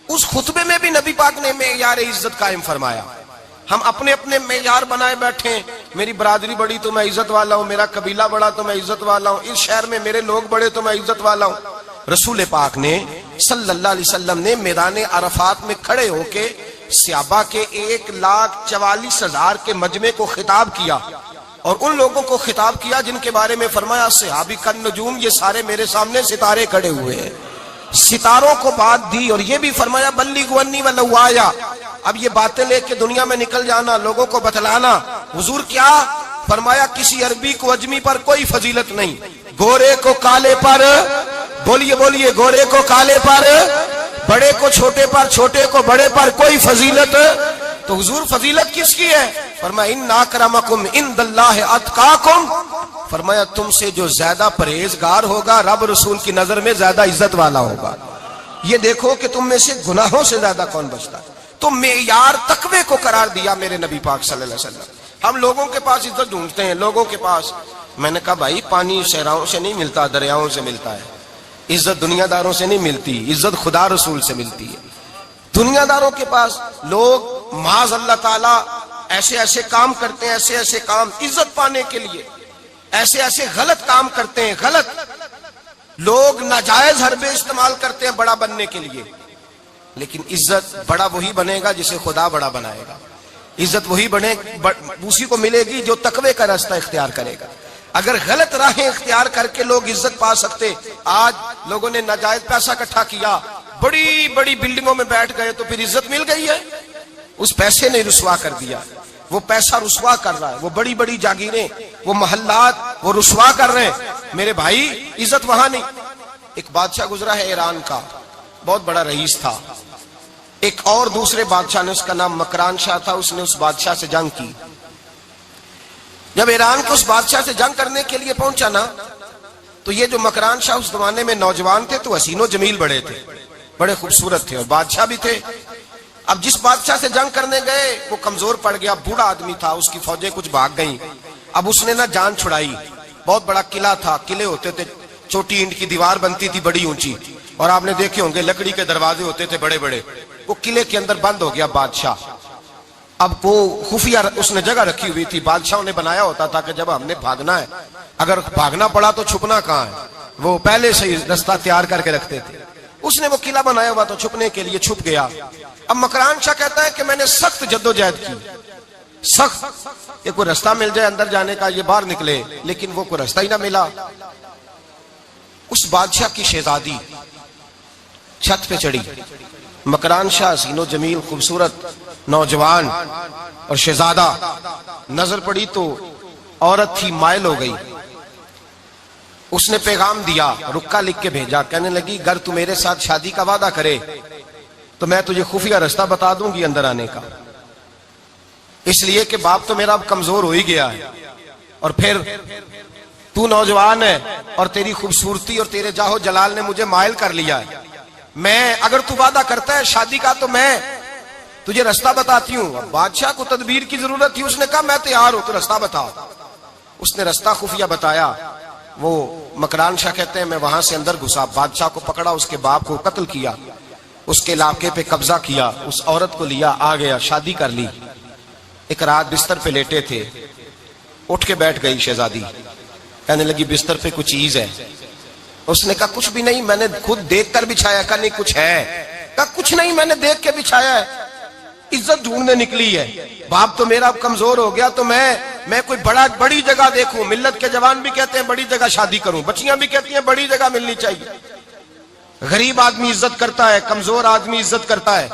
اس خطبے میں بھی نبی پاک نے معیار عزت قائم فرمایا. ہم اپنے اپنے معیار بنائے بیٹھے ہیں. میری برادری بڑی تو میں عزت والا ہوں, میرا قبیلہ بڑا تو میں عزت والا ہوں, اس شہر میں میرے لوگ بڑے تو میں عزت والا ہوں. رسول پاک نے صلی اللہ علیہ وسلم نے میدان عرفات میں کھڑے ہو کے صحابہ کے 1,44,000 کے مجمع کو خطاب کیا, اور ان لوگوں کو خطاب کیا جن کے بارے میں فرمایا صحابی کن نجوم, یہ سارے میرے سامنے ستارے کھڑے ہوئے ہیں. ستاروں کو بات دی اور یہ بھی فرمایا بلغوا عنی ولو آیا. اب یہ باتیں لے کے دنیا میں نکل جانا, لوگوں کو بتلانا. حضور کیا فرمایا, کسی عربی کو اجمی پر کوئی فضیلت نہیں, گورے کو کالے پر, بولیے بولیے, گورے کو کالے پر, بڑے کو چھوٹے پر, چھوٹے کو بڑے پر کوئی فضیلت. تو حضور فضیلت کس کی ہے؟ فرمایا ان اکرمکم عند اللہ اتقاکم. فرمایا تم سے جو زیادہ پرہیزگار ہوگا رب رسول کی نظر میں زیادہ عزت والا ہوگا. یہ دیکھو کہ تم میں سے گناہوں سے زیادہ کون بچتا ہے. تو معیار تقوی کو قرار دیا میرے نبی پاک صلی اللہ علیہ وسلم. ہم لوگوں کے پاس عزت ڈھونڈتے ہیں, لوگوں کے پاس. میں نے کہا بھائی پانی صحراؤں سے نہیں ملتا, دریاؤں سے ملتا ہے. عزت دنیا داروں سے نہیں ملتی, عزت خدا رسول سے ملتی ہے. دنیا داروں کے پاس لوگ معاذ اللہ تعالی ایسے ایسے کام کرتے ہیں, ایسے ایسے کام عزت پانے کے لیے, ایسے ایسے غلط کام کرتے ہیں. غلط لوگ ناجائز حربے استعمال کرتے ہیں بڑا بننے کے لیے. لیکن عزت بڑا وہی بنے گا جسے خدا بڑا بنائے گا. عزت وہی بنے, اسی کو ملے گی جو تقوی کا راستہ اختیار کرے گا. اگر غلط راہیں اختیار کر کے لوگ عزت پا سکتے, آج لوگوں نے ناجائز پیسہ اکٹھا کیا, بڑی بڑی بلڈنگوں میں بیٹھ گئے تو پھر عزت مل گئی ہے. اس پیسے نے رسوا کر دیا, وہ پیسہ رسوا کر رہا ہے, وہ بڑی بڑی جاگیریں, وہ محلات وہ رسوا کر رہے ہیں. میرے بھائی عزت وہاں نہیں. ایک بادشاہ گزرا ہے ایران کا, بہت بڑا رئیس تھا. ایک اور دوسرے بادشاہ نے, اس کا نام مکران شاہ تھا, اس نے اس بادشاہ سے جنگ کی. جب ایران کو اس بادشاہ سے جنگ کرنے کے لیے پہنچا نا, تو یہ جو مکران شاہ اس زمانے میں نوجوان تھے تو حسین و جمیل بڑے تھے, بڑے خوبصورت تھے, اور بادشاہ بھی تھے. اب جس بادشاہ سے جنگ کرنے گئے وہ کمزور پڑ گیا, بوڑھا آدمی تھا, اس کی فوجیں کچھ بھاگ گئیں. اب اس نے نا جان چھڑائی. بہت بڑا قلعہ تھا, قلعے ہوتے تھے, چھوٹی اینٹ کی دیوار بنتی تھی بڑی اونچی, اور آپ نے دیکھے ہوں گے لکڑی کے دروازے ہوتے تھے بڑے بڑے. وہ قلعے کے اندر بند ہو گیا بادشاہ. اب وہ خفیہ اس نے جگہ رکھی ہوئی تھی, بادشاہوں نے بنایا ہوتا تھا کہ جب ہم نے بھاگنا ہے, اگر بھاگنا پڑا تو چھپنا کہاں ہے, وہ پہلے سے ہی رستہ تیار کر کے رکھتے تھے. اس نے وہ قلعہ بنایا ہوا تو چھپنے کے لیے چھپ گیا. اب مکران شاہ کہتا ہے کہ میں نے سخت جدوجہد کی, سخت, کہ کوئی رستہ مل جائے اندر جانے کا, یہ باہر نکلے, لیکن وہ کوئی رستہ ہی نہ ملا. اس بادشاہ کی شہزادی چھت پہ چڑھی. مکران شاہ حسین و جمیل, خوبصورت نوجوان اور شہزادہ, نظر پڑی تو عورت تھی, مائل ہو گئی. اس نے پیغام دیا, رکا لکھ کے بھیجا, کہنے لگی اگر تو میرے ساتھ شادی کا وعدہ کرے تو میں تجھے خفیہ رستہ بتا دوں گی اندر آنے کا. اس لیے کہ باپ تو میرا اب کمزور ہو ہی گیا ہے, اور پھر تو نوجوان ہے, اور تیری خوبصورتی اور تیرے جاہو جلال نے مجھے مائل کر لیا ہے. میں اگر تو وعدہ کرتا ہے شادی کا تو میں تجھے رستہ بتاتی ہوں. بادشاہ کو تدبیر کی ضرورت تھی, اس نے کہا میں تیار ہوں, تو رستہ بتا. اس نے رستہ خفیہ بتایا. وہ مکران شاہ کہتے ہیں میں وہاں سے اندر گھسا, بادشاہ کو پکڑا, اس کے باپ کو قتل کیا, اس کے علاقے پہ قبضہ کیا, اس عورت کو لیا, آ گیا, شادی کر لی. ایک رات بستر پہ لیٹے تھے, اٹھ کے بیٹھ گئی شہزادی, کہنے لگی بستر پہ کچھ چیز ہے. اس نے کہا کچھ بھی نہیں, میں نے خود دیکھ کر بچھایا. کہا نہیں کچھ ہے. کہا کچھ نہیں, میں نے دیکھ کے بچھایا ہے. عزت ڈھونڈنے نکلی ہے, باپ تو میرا اب کمزور ہو گیا, تو میں کوئی بڑی جگہ دیکھوں. ملت کے جوان بھی کہتے ہیں بڑی جگہ شادی کروں, بچیاں بھی کہتی ہیں بڑی جگہ ملنی چاہیے. غریب آدمی عزت کرتا ہے, کمزور آدمی عزت کرتا ہے.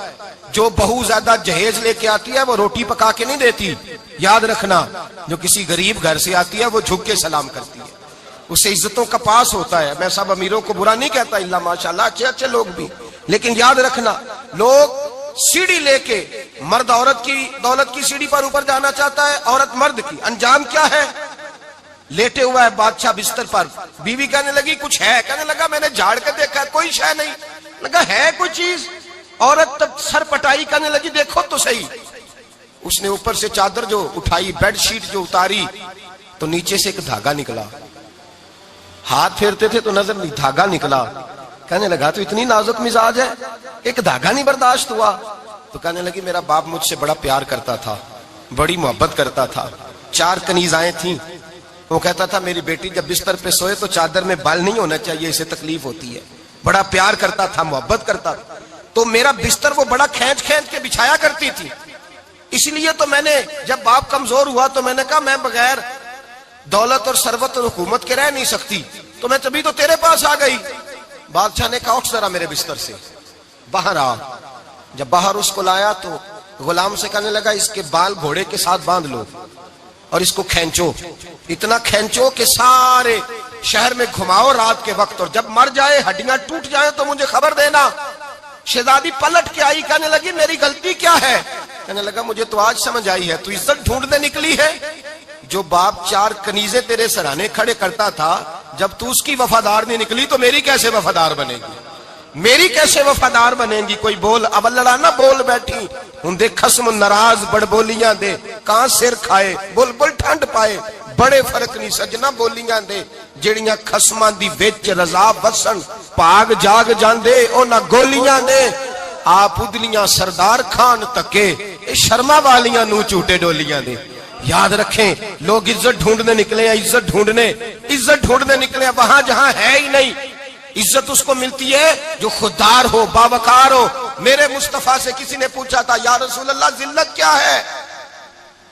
جو بہو زیادہ جہیز لے کے آتی ہے وہ روٹی پکا کے نہیں دیتی, یاد رکھنا. جو کسی غریب گھر سے آتی ہے وہ جھک کے سلام کرتی ہے, اسے عزتوں کا پاس ہوتا ہے. میں سب امیروں کو برا نہیں کہتا, اللہ ماشاءاللہ اچھے اچھے لوگ بھی, لیکن یاد رکھنا لوگ سیڑھی لے کے, مرد عورت کی دولت کی سیڑھی پر اوپر جانا چاہتا ہے, عورت مرد کی. انجام کیا ہے؟ لیٹے ہوا ہے بادشاہ بستر پر. بیوی کہنے لگی کچھ ہے. کہنے لگا میں نے جھاڑ کے دیکھا ہے, کوئی شے نہیں. لگا ہے کوئی چیز. عورت تب سر پٹائی, کہنے لگی دیکھو تو صحیح. اس نے اوپر سے چادر جو اٹھائی, بیڈ شیٹ جو اتاری, تو نیچے سے ایک دھاگا نکلا. ہاتھ پھیرتے تھے تو نظر نہیں, دھاگا نکلا. کہنے لگا تو اتنی نازک مزاج ہے، ایک دھاگا نہیں برداشت ہوا؟ تو کہنے لگی میرا باپ مجھ سے بڑا پیار کرتا تھا، بڑی محبت کرتا تھا، 4 کنیزائیں تھیں، وہ کہتا تھا میری بیٹی جب بستر پہ سوئے تو چادر میں بال نہیں ہونا چاہیے، اسے تکلیف ہوتی ہے، بڑا پیار کرتا تھا، محبت کرتا تھا، تو میرا بستر وہ بڑا کھینچ کھینچ کے بچھایا کرتی تھی، اس لیے تو میں نے جب باپ کمزور ہوا تو میں نے کہا میں بغیر دولت اور ثروت اور حکومت کے رہ نہیں سکتی، تو میں تبھی تو تیرے پاس آ گئی۔ بادشاہ نے کہا اٹھ ذرا میرے بستر سے، باہر آ۔ جب باہر اس کو لایا تو غلام سے کہنے لگا اس کے بال گھوڑے کے ساتھ باندھ لو اور اس کو کھینچو، اتنا کھینچو کہ سارے شہر میں گھماؤ رات کے وقت، اور جب مر جائے ہڈیاں ٹوٹ جائیں تو مجھے خبر دینا۔ شہزادی پلٹ کے آئی، کہنے لگی میری غلطی کیا ہے؟ کہنے لگا مجھے تو آج سمجھ آئی ہے، تو عزت ڈھونڈنے نکلی ہے؟ جو باپ 4 کنیزیں تیرے سرانے کھڑے کرتا تھا، جب تو اس کی وفادار نہیں نکلی تو میری کیسے وفادار بنے گی؟ میری کیسے وفادار بنے گی؟ کوئی بول اول لڑا نہ بول بیٹھی ہوں دے خصم ناراض بڑ بولیاں دے، کہاں سر کھائے بل بل ٹھنڈ پائے، بڑے فرق نہیں سجنا بولیاں دے، جڑیاں خصماں دی وچ رضا وسن پاگ جاگ جاندے او نہ گولیاں دے، آپ ادلیاں سردار خان تکے اے شرما والیاں نو چوٹے ڈولیاں دے۔ یاد رکھیں لوگ عزت ڈھونڈنے نکلے ہیں، عزت ڈھونڈنے نکلے ہیں وہاں جہاں ہے ہی نہیں۔ عزت اس کو ملتی ہے جو خوددار ہو، باوقار ہو۔ میرے مصطفیٰ سے کسی نے پوچھا تھا یا رسول اللہ ذلت کیا ہے؟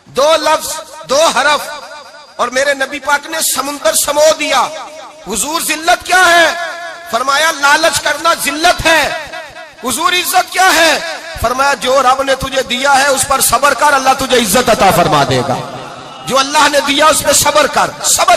2 لفظ 2 حرف اور میرے نبی پاک نے سمندر سمو دیا۔ حضور ذلت کیا ہے؟ فرمایا لالچ کرنا ذلت ہے۔ حضور عزت کیا ہے؟ فرمایا جو رب نے تجھے دیا ہے اس پر صبر کر، اللہ تجھے عزت عطا فرما دے گا۔ جو اللہ نے دیا اس پہ صبر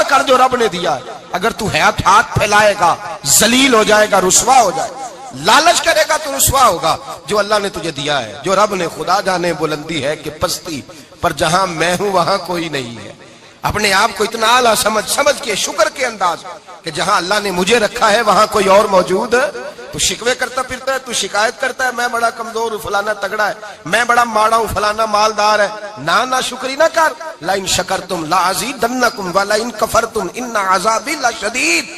کر جو رب نے دیا ہے۔ اگر تو ہاتھ پھیلائے گا ذلیل ہو جائے گا، رسوا ہو جائے گا، لالچ کرے گا تو رسوا ہوگا۔ جو اللہ نے تجھے دیا ہے، جو رب نے، خدا جانے بلندی ہے کہ پستی، پر جہاں میں ہوں وہاں کوئی نہیں ہے۔ اپنے آپ کو اتنا اعلیٰ سمجھ کے شکر کے انداز کہ جہاں اللہ نے مجھے رکھا ہے وہاں کوئی اور موجود ہے۔ تو شکوے کرتا پھرتا ہے، تو شکایت کرتا ہے میں بڑا کمزور ہوں، فلانا تگڑا ہے، میں بڑا ماڑا ہوں، فلانا مالدار ہے، نا شکری نہ کر۔ لئن شکرتم لازیدنکم ولئن کفرتم ان عذابی لشدید۔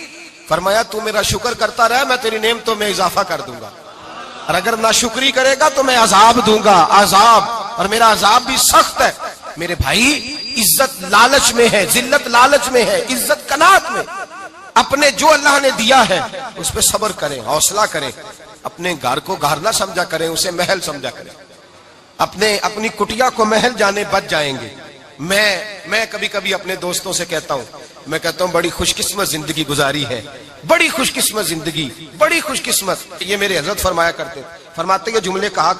فرمایا تو میرا شکر کرتا رہے، میں تیری نعمتوں میں اضافہ کر دوں گا، اور اگر ناشکری کرے گا تو میں عذاب دوں گا، عذاب، اور میرا عذاب بھی سخت ہے۔ میرے بھائی عزت لالچ میں ہے، ذلت لالچ میں ہے، عزت قناعت میں۔ اپنے جو اللہ نے دیا ہے اس پہ صبر کریں، حوصلہ کریں، اپنے گھر کو گھر نہ سمجھا کریں، اسے محل سمجھا کریں۔ اپنی کٹیا کو محل جانے بچ جائیں گے۔ میں کبھی کبھی اپنے دوستوں سے کہتا ہوں بڑی خوش قسمت زندگی گزاری ہے، بڑی خوش قسمت زندگی، بڑی خوش قسمت۔ یہ میرے حضرت فرمایا کرتے، فرماتے کہ جملے کہا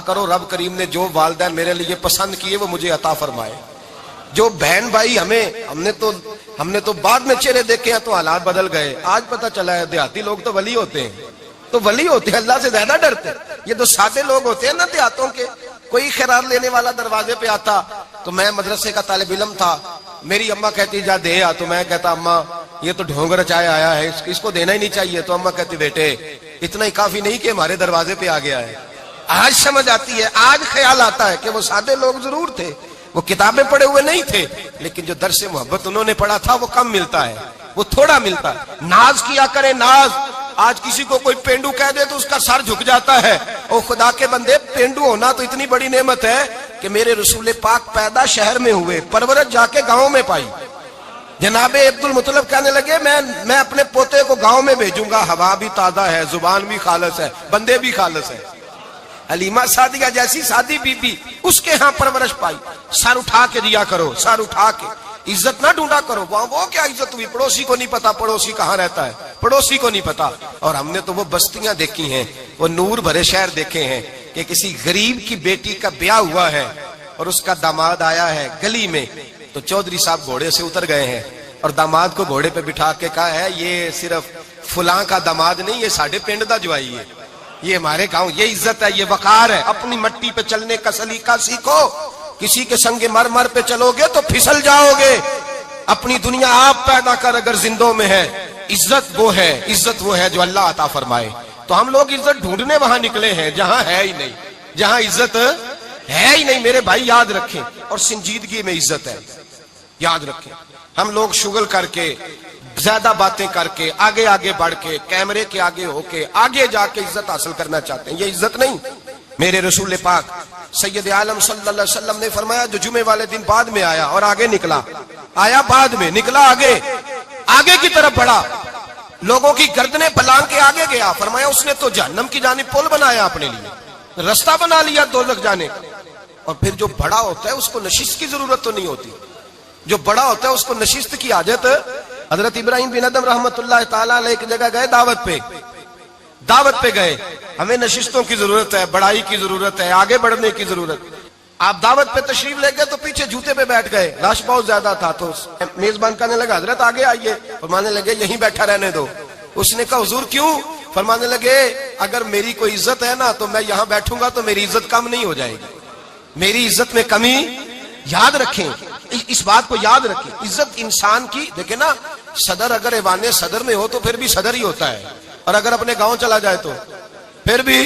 کرو رب کریم نے جو والدین میرے لیے پسند کیے وہ مجھے عطا فرمائے۔ جو بہن بھائی ہم نے تو بعد میں چہرے دیکھے ہیں تو حالات بدل گئے، آج پتہ چلا ہے دیہاتی لوگ تو ولی ہوتے ہیں، اللہ سے زیادہ ڈرتے ہیں۔ یہ تو سادے لوگ ہوتے ہیں نا دیہاتوں کے، کوئی خیرات لینے والا دروازے پہ آتا تو میں مدرسے کا طالب علم تھا، میری اماں کہتی جا دے آ، تو میں کہتا اماں یہ تو ڈھونگ رچائے آیا ہے، اس کو دینا ہی نہیں چاہیے، تو اماں کہتی بیٹے اتنا ہی کافی نہیں کہ ہمارے دروازے پہ آ گیا ہے۔ آج سمجھ آتی ہے، آج خیال آتا ہے کہ وہ سادے لوگ ضرور تھے، وہ کتابیں پڑھے ہوئے نہیں تھے، لیکن جو درس محبت انہوں نے پڑھا تھا وہ کم ملتا ہے، وہ تھوڑا ملتا ہے۔ ناز کیا کرے، ناز۔ آج کسی کو کوئی پینڈو کہہ دے تو اس کا سر جھک جاتا ہے۔ او خدا کے بندے، پینڈو ہونا تو اتنی بڑی نعمت ہے کہ میرے رسول پاک پیدا شہر میں ہوئے، پرورش جا کے گاؤں میں پائی۔ جناب عبد المطلب کہنے لگے میں اپنے پوتے کو گاؤں میں بھیجوں گا، ہوا بھی تازہ ہے، زبان بھی خالص ہے، بندے بھی خالص ہے۔ حلیمہ سعدیہ جیسی سادی بی بی، اس کے ہاں پرورش پائی۔ سر اٹھا کے دیا کرو، سر اٹھا کے، عزت نہ ڈھونڈا کرو۔ وہ کیا عزت ہوئی؟ پڑوسی کو نہیں پتا پڑوسی کہاں رہتا ہے، پڑوسی کو نہیں پتا۔ اور ہم نے تو وہ بستیاں دیکھی ہیں، وہ نور بھرے شہر دیکھے ہیں کہ کسی غریب کی بیٹی کا بیاہ ہوا ہے اور اس کا داماد آیا ہے گلی میں، تو چودھری صاحب گھوڑے سے اتر گئے ہیں اور داماد کو گھوڑے پہ بٹھا کے کہا ہے یہ صرف فلاں کا داماد نہیں، یہ ساڑھے پنڈ دا جوائی ہے، یہ ہمارے گاؤں، یہ عزت ہے، یہ وقار ہے۔ اپنی مٹی پہ چلنے کا سلیقہ سیکھو، کسی کے سنگ مرمر پہ چلو گے تو پھسل جاؤ گے۔ اپنی دنیا آپ پیدا کر اگر زندوں میں ہے، عزت وہ ہے جو اللہ عطا فرمائے۔ تو ہم لوگ عزت ڈھونڈنے وہاں نکلے ہیں جہاں ہے ہی نہیں، جہاں عزت ہے ہی نہیں۔ میرے بھائی یاد رکھیں، اور سنجیدگی میں عزت ہے، یاد رکھیں۔ ہم لوگ شغل کر کے زیادہ باتیں کر کے آگے آگے بڑھ کے کیمرے کے آگے ہو کے آگے جا کے عزت حاصل کرنا چاہتے ہیں. یہ عزت نہیں. میرے رسول پاک سید عالم صلی اللہ علیہ وسلم نے فرمایا جو جمعے والے دن بعد میں آیا اور آگے نکلا, آیا بعد میں, نکلا آگے کی طرف بڑھا, لوگوں کی گردنیں پلانگ کے آگے گیا, فرمایا اس نے تو جہنم کی جانب پل بنایا اپنے لیے, رستہ بنا لیا دوزخ جانے. اور پھر جو بڑا ہوتا ہے اس کو نشست کی ضرورت تو نہیں ہوتی. جو بڑا ہوتا ہے اس کو نشست کی حاجت. حضرت ابراہیم بن ادم رحمت اللہ تعالیٰ علیہ ایک جگہ گئے دعوت پہ گئے. ہمیں نشستوں کی ضرورت ہے, بڑائی کی ضرورت ہے, آگے بڑھنے کی ضرورت. آپ دعوت پہ تشریف لے گئے تو پیچھے جوتے پہ بیٹھ گئے, رش بہت زیادہ تھا. تو میزبان کہنے لگا حضرت آگے آئیے, فرمانے لگے یہیں بیٹھا رہنے دو. اس نے کہا حضور کیوں؟ فرمانے لگے اگر میری کوئی عزت ہے نا تو میں یہاں بیٹھوں گا تو میری عزت کم نہیں ہو جائے گی, میری عزت میں کمی. یاد رکھیں, اس بات کو یاد رکھیں. عزت انسان کی دیکھیں نا, صدر اگر ایوان صدر میں ہو تو پھر بھی صدر ہی ہوتا ہے, اور اگر اپنے گاؤں چلا جائے تو پھر بھی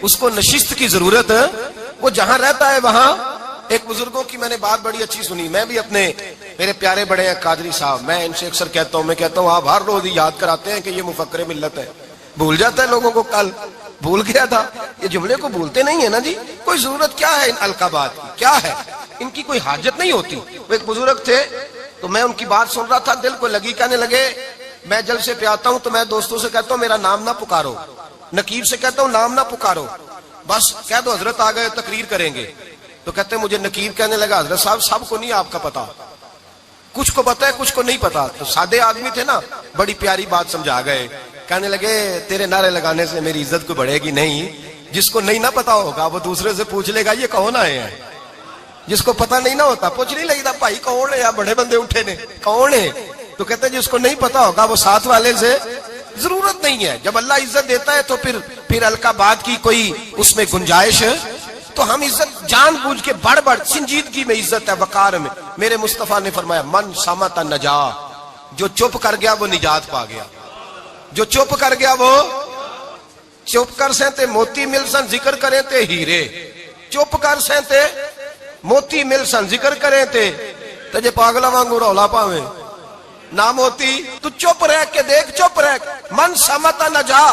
اس کو نشست کی ضرورت ہے. وہ جہاں رہتا ہے وہاں. ایک بزرگوں کی میں نے بات بڑی اچھی سنی. میں بھی میرے پیارے بڑے ہیں قادری صاحب, میں ان سے اکثر کہتا ہوں آپ ہر روز یاد کراتے ہیں کہ یہ مفکر ملت ہے. بھول جاتا ہے لوگوں کو, کل بھول گیا تھا. یہ جملے کو بھولتے نہیں ہے نا جی. کوئی ضرورت کیا ہے ان القابات کی, کیا ہے ان کی, کوئی حاجت نہیں ہوتی. وہ ایک بزرگ تھے تو میں ان کی بات سن رہا تھا, دل کو لگی. کہنے لگے میں جلسے پہ آتا ہوں تو میں دوستوں سے کہتا ہوں میرا نام نہ پکارو, نقیب سے کہتا ہوں نام نہ پکارو, بس کہہ دو حضرت آ گئے تقریر کریں گے. تو کہتے ہیں مجھے نقیب. کہنے لگا حضرت صاحب سب کو نہیں آپ کا پتا, کچھ کو پتا ہے کچھ کو نہیں پتا. تو سادے آدمی تھے نا, بڑی پیاری بات سمجھا گئے. کہنے لگے تیرے نعرے لگانے سے میری عزت کو بڑھے گی نہیں. جس کو نہیں نہ پتا ہوگا وہ دوسرے سے پوچھ لے گا یہ کون آئے ہیں. جس کو پتا نہیں نہ ہوتا پوچھ نہیں لگتا بھائی کون ہے, یا بڑے بندے اٹھے نے کون ہے. تو کہتے ہیں جس کو نہیں پتا ہوگا وہ ساتھ والے سے ضرورت نہیں ہے. جب اللہ عزت دیتا ہے تو پھر القابات کی کوئی اس میں گنجائش. تو ہم عزت جان بوجھ کے بڑھ سنجیدگی میں عزت ہے, وقار میں. میرے مصطفیٰ نے فرمایا من صمت نجا, جو چپ کر گیا وہ نجات پا گیا. جو چپ کر گیا وہ چپ کر سہتے موتی مل سن ذکر کریں تے ہیرے. چپ کر سہتے موتی مل سن ذکر کریں تے جے پاگلا وانگو رولا پاویں نہ موتی. تو چپ رہ کے دیکھ, چپ رہ. من سمت نجا.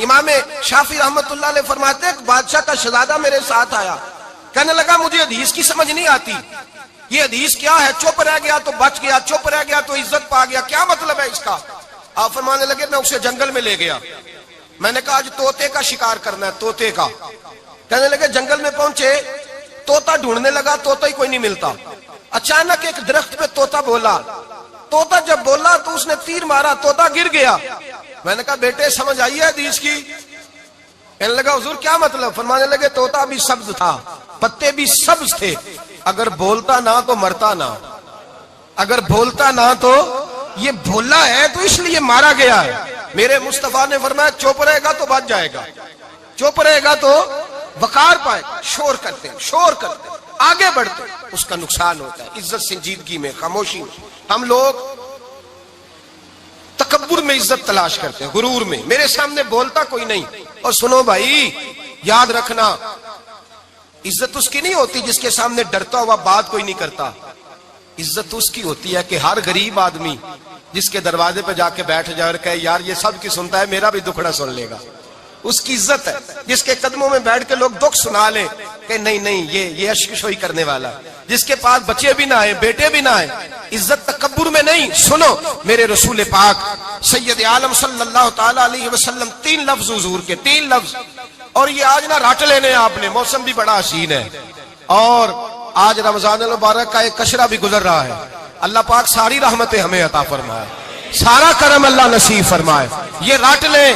امام شافعی رحمت اللہ علیہ فرماتے ہیں بادشاہ کا شہزادہ میرے ساتھ آیا, کہنے لگا مجھے حدیث کی سمجھ نہیں آتی, یہ حدیث کیا ہے؟ چپ رہ گیا تو بچ گیا, چپ رہ گیا تو عزت پا گیا, کیا مطلب ہے اس کا؟ آپ فرمانے لگے میں اسے جنگل میں لے گیا. میں نے کہا آج طوطے کا شکار کرنا ہے, طوطے کا. کہنے لگے جنگل میں پہنچے, طوطا ڈھونڈنے لگا, طوطا ہی کوئی نہیں ملتا. اچانک ایک درخت پہ طوطا بولا. طوطا جب بولا تو اس نے تیر مارا, طوطا گر گیا. میں نے کہا بیٹے سمجھ آئی ہے حدیث کی؟ کہنے لگا حضور کیا مطلب؟ فرمانے لگے طوطا بھی سبز تھا, پتے بھی سبز تھے, اگر بولتا نہ تو مرتا نہ, اگر بولتا نہ تو یہ بولا ہے تو اس لیے مارا گیا ہے. میرے مصطفیٰ نے فرمایا چپ رہے گا تو بچ جائے گا, چپ رہے گا تو وقار پائے. شور کرتے آگے بڑھتے اس کا نقصان ہوتا ہے. عزت سنجیدگی میں, خاموشی میں. ہم لوگ تکبر میں عزت تلاش کرتے ہیں, غرور میں. میرے سامنے بولتا کوئی نہیں. اور سنو بھائی یاد رکھنا, عزت اس کی نہیں ہوتی جس کے سامنے ڈرتا ہوا بات کوئی نہیں کرتا. عزت اس کی ہوتی ہے کہ ہر غریب آدمی جس کے دروازے پہ جا کے بیٹھ جائے اور کہے یار یہ سب کی سنتا ہے, میرا بھی دکھڑا سن لے گا, اس کی عزت ہے. جس کے قدموں میں بیٹھ کے لوگ دکھ سنا لیں کہ نہیں یہ اشکشوئی کرنے والا. جس کے پاس بچے بھی نہ آئے, بیٹے بھی نہ آئے. عزت تکبر میں نہیں. سنو میرے رسول پاک سید عالم صلی اللہ تعالی علیہ وسلم 3 لفظ حضور کے, 3 لفظ. اور یہ آج نہ رٹ لینے آپ نے, موسم بھی بڑا حسین ہے اور آج رمضان المبارک کا ایک کشرہ بھی گزر رہا ہے. اللہ پاک ساری رحمتیں ہمیں عطا فرمائے, سارا کرم اللہ نصیب فرمائے. یہ رٹ لیں.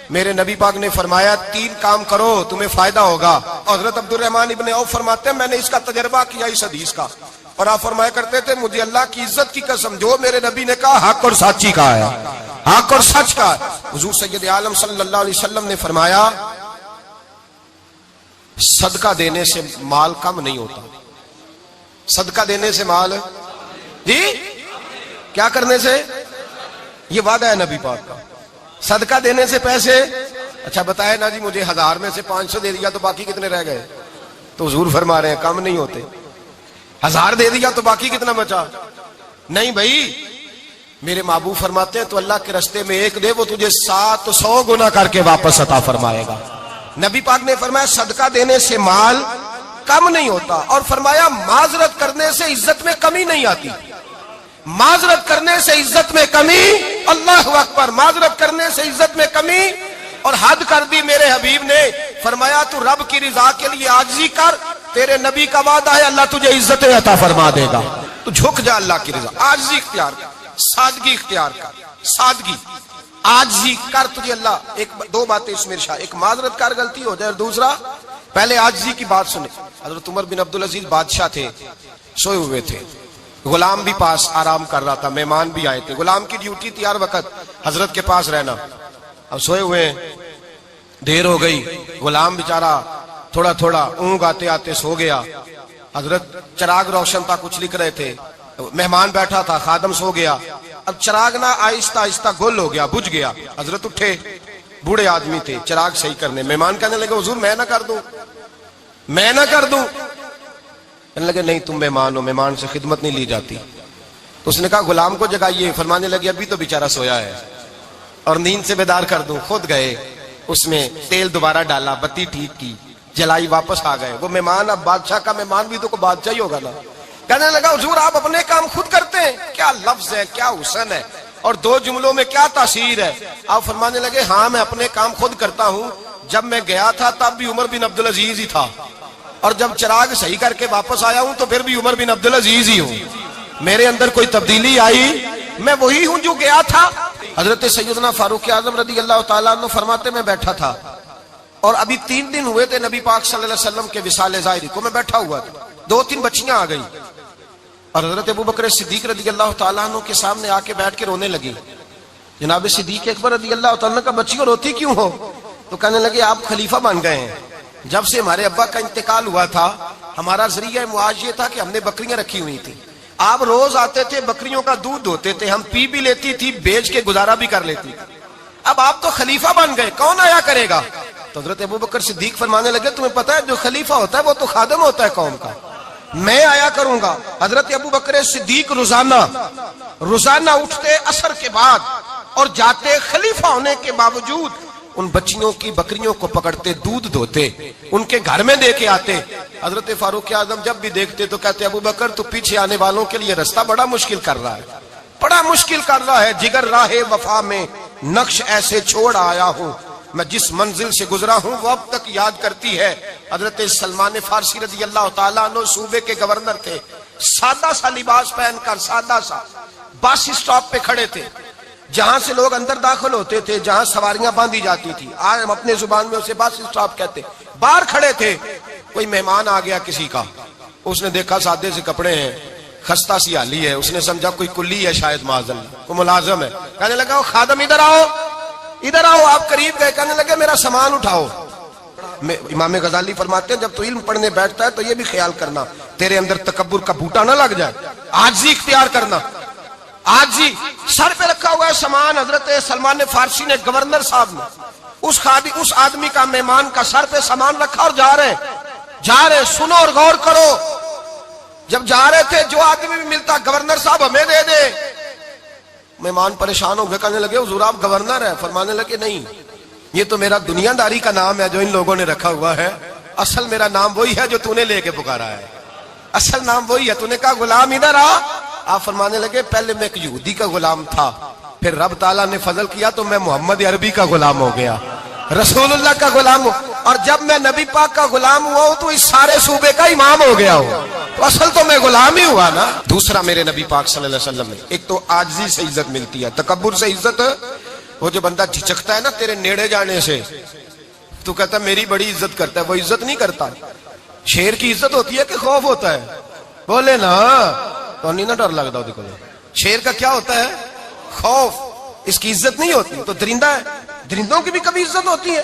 میرے نبی پاک نے فرمایا 3 کام کرو تمہیں فائدہ ہوگا. حضرت عبد الرحمن ابن عوف فرماتے ہیں میں نے اس کا تجربہ کیا اس حدیث کا, اور آپ فرمایا کرتے تھے مجھے اللہ کی عزت کی قسم جو میرے نبی نے کہا حق اور سچی کا ہے, حق اور سچ کا. حضور سید عالم صلی اللہ علیہ وسلم نے فرمایا صدقہ دینے سے مال کم نہیں ہوتا. صدقہ دینے سے مال, جی کیا کرنے سے؟ یہ وعدہ ہے نبی پاک کا. صدقہ دینے سے پیسے, اچھا بتائے نا جی مجھے 1000 میں سے 500 دے دیا تو باقی کتنے رہ گئے؟ تو حضور فرما رہے ہیں کم نہیں ہوتے. 1000 دے دیا تو باقی کتنا بچا؟ نہیں بھائی میرے محبوب فرماتے ہیں تو اللہ کے رستے میں ایک دے وہ تجھے 700 گنا کر کے واپس عطا فرمائے گا۔ نبی پاک نے فرمایا صدقہ دینے سے مال کم نہیں ہوتا، اور فرمایا معذرت کرنے سے عزت میں کمی نہیں آتی۔ معذرت کرنے سے عزت میں کمی، اللہ اکبر، معذرت کرنے سے عزت میں کمی، اور حد کر دی میرے حبیب نے، فرمایا تو رب کی رضا کے لیے عاجزی کر، تیرے نبی کا وعدہ ہے اللہ تجھے عزت عطا فرما دے گا۔ تو جھک جا اللہ کی رضا، عاجزی اختیار کر، سادگی اختیار کر، سادگی عاجزی کر، تجھے اللہ دو باتیں اس میں ارشاد، ایک معذرت کر غلطی ہو جائے، اور دوسرا پہلے عاجزی کی بات سنے۔ حضرت عمر بن عبدالعزیز بادشاہ تھے، سوئے ہوئے تھے، غلام بھی پاس آرام کر رہا تھا، مہمان بھی آئے تھے، غلام کی ڈیوٹی تھی ہر وقت حضرت کے پاس رہنا۔ اب سوئے ہوئے دیر ہو گئی، غلام بیچارہ تھوڑا تھوڑا اونگ آتے آتے سو گیا، حضرت چراغ روشن تھا، کچھ لکھ رہے تھے، مہمان بیٹھا تھا، خادم سو گیا، اب چراغ نہ آہستہ آہستہ گل ہو گیا، بجھ گیا، حضرت اٹھے، بوڑھے آدمی تھے، چراغ صحیح کرنے، مہمان کہنے لگے حضور میں نہ کر دوں، میں نہ کر دوں، کہنے لگے نہیں تم مہمان ہو، مہمان سے خدمت نہیں لی جاتی۔ تو اس نے کہا غلام کو جگائیے، فرمانے لگے ابھی تو بیچارہ سویا ہے اور نیند سے بیدار کر دوں، خود گئے، اس میں تیل دوبارہ ڈالا، بتی ٹھیک کی، جلائی، واپس آ گئے۔ وہ مہمان اب بادشاہ کا مہمان بھی تو کوئی بادشاہ ہی ہوگا نا، کہنے لگا حضور آپ اپنے کام خود کرتے ہیں، کیا لفظ ہے، کیا حسن ہے، اور دو جملوں میں کیا تاثیر ہے۔ آپ فرمانے لگے ہاں میں اپنے کام خود کرتا ہوں، جب میں گیا تھا تب بھی عمر بن عبدالعزیز ہی تھا، اور جب چراغ صحیح کر کے واپس آیا ہوں تو پھر بھی عمر بن عبدالعزیز ہی ہوں، میرے اندر کوئی تبدیلی آئی، میں وہی ہوں جو گیا تھا۔ حضرت سیدنا فاروق اعظم رضی اللہ تعالیٰ عنہ فرماتے میں بیٹھا تھا، اور ابھی 3 دن ہوئے تھے نبی پاک صلی اللہ علیہ وسلم کے وصال ظاہری کو، میں بیٹھا ہوا تھا، 2-3 بچیاں آ گئی، اور حضرت ابوبکر صدیق رضی اللہ تعالیٰ عنہ کے سامنے آ کے بیٹھ کے رونے لگی۔ جناب صدیق اکبر رضی اللہ تعالیٰ عنہ کا بچیوں روتی کیوں ہو؟ تو کہنے لگے آپ خلیفہ بن گئے ہیں، جب سے ہمارے ابا کا انتقال ہوا تھا ہمارا ذریعہ معاش یہ تھا کہ ہم نے بکریاں رکھی ہوئی تھی، آپ روز آتے تھے، بکریوں کا دودھ دھوتے تھے، ہم پی بھی لیتی تھی، بیچ کے گزارا بھی کر لیتی تھی، اب آپ تو خلیفہ بن گئے، کون آیا کرے گا؟ تو حضرت ابوبکر صدیق فرمانے لگے تمہیں پتہ ہے جو خلیفہ ہوتا ہے وہ تو خادم ہوتا ہے قوم کا، میں آیا کروں گا۔ حضرت ابوبکر صدیق روزانہ اٹھتے عصر کے بعد اور جاتے، خلیفہ ہونے کے باوجود ان بچیوں کی بکریوں کو پکڑتے، دودھ دھوتے، ان کے گھر میں دے کے آتے۔ حضرت فاروق اعظم جب بھی دیکھتے تو کہتے ابوبکر تو پیچھے آنے والوں کے لیے رستہ بڑا مشکل کر رہا ہے، بڑا مشکل کر رہا ہے، جگر راہ وفا میں نقش ایسے چھوڑ آیا ہوں، میں جس منزل سے گزرا ہوں وہ اب تک یاد کرتی ہے۔ حضرت سلمان فارسی رضی اللہ تعالیٰ عنہ صوبے کے گورنر تھے، سادہ سا لباس پہن کر، سادہ سا، بس اسٹاپ پہ کھڑے تھے، جہاں سے لوگ اندر داخل ہوتے تھے، جہاں سواریاں باندھی جاتی تھی، آج ہم اپنے زبان میں اسے بس اسٹاپ کہتے، باہر کھڑے تھے۔ کوئی مہمان آ گیا کسی کا، اس نے دیکھا سادے سے کپڑے ہیں، خستہ سی حالی ہے، اس نے سمجھا کوئی کلی ہے، شاید معاذ اللہ کوئی ملازم ہے، کہنے لگا وہ خادم ادھر آؤ، ادھر آؤ، آپ قریب گئے، کہنے لگے میرا سامان اٹھاؤ۔ امام غزالی فرماتے ہیں جب تو علم پڑھنے بیٹھتا ہے تو یہ بھی خیال کرنا تیرے اندر تکبر کا بوٹا نہ لگ جائے، عاجزی اختیار کرنا، عاجزی۔ سر پہ رکھا ہوا ہے سامان، حضرت سلمان فارسی نے، گورنر صاحب نے، اس آدمی کا، مہمان کا سر پہ سامان رکھا اور جا رہے، سنو اور غور کرو، جب جا رہے تھے جو آدمی بھی ملتا گورنر صاحب ہمیں دے دے، مہمان پریشان ہو گئے، کہنے لگے حضور آپ گورنر ہیں؟ فرمانے لگے نہیں، یہ تو میرا دنیا داری کا نام ہے جو ان لوگوں نے رکھا ہوا ہے، اصل میرا نام وہی ہے جو تو نے لے کے پکارا ہے، اصل نام وہی ہے۔ تو نے کہا غلام ادھر آ، آپ فرمانے لگے پہلے میں ایک یہودی کا غلام تھا، پھر رب تعالیٰ نے فضل کیا تو میں محمد عربی کا غلام ہو گیا، رسول اللہ کا غلام ہوں، اور جب میں نبی پاک کا غلام ہوا ہوں تو اس سارے صوبے کا امام ہو گیا ہوں، تو اصل تو میں غلام ہی ہوا نا۔ دوسرا میرے نبی پاک صلی اللہ علیہ وسلم نے، ایک تو عاجزی سے عزت ملتی ہے، تکبر سے عزت، وہ جو بندہ جھجکتا ہے نا تیرے نیڑے جانے سے، تو کہتا ہے میری بڑی عزت کرتا ہے، وہ عزت نہیں کرتا۔ شیر کی عزت ہوتی ہے کہ خوف ہوتا ہے؟ بولے نا تو نہیں نا ڈر لگتا، دیکھو شیر کا کیا ہوتا ہے؟ خوف، اس کی عزت نہیں ہوتی۔ تو درندہ ہے، درندوں کی بھی کبھی عزت ہوتی ہے؟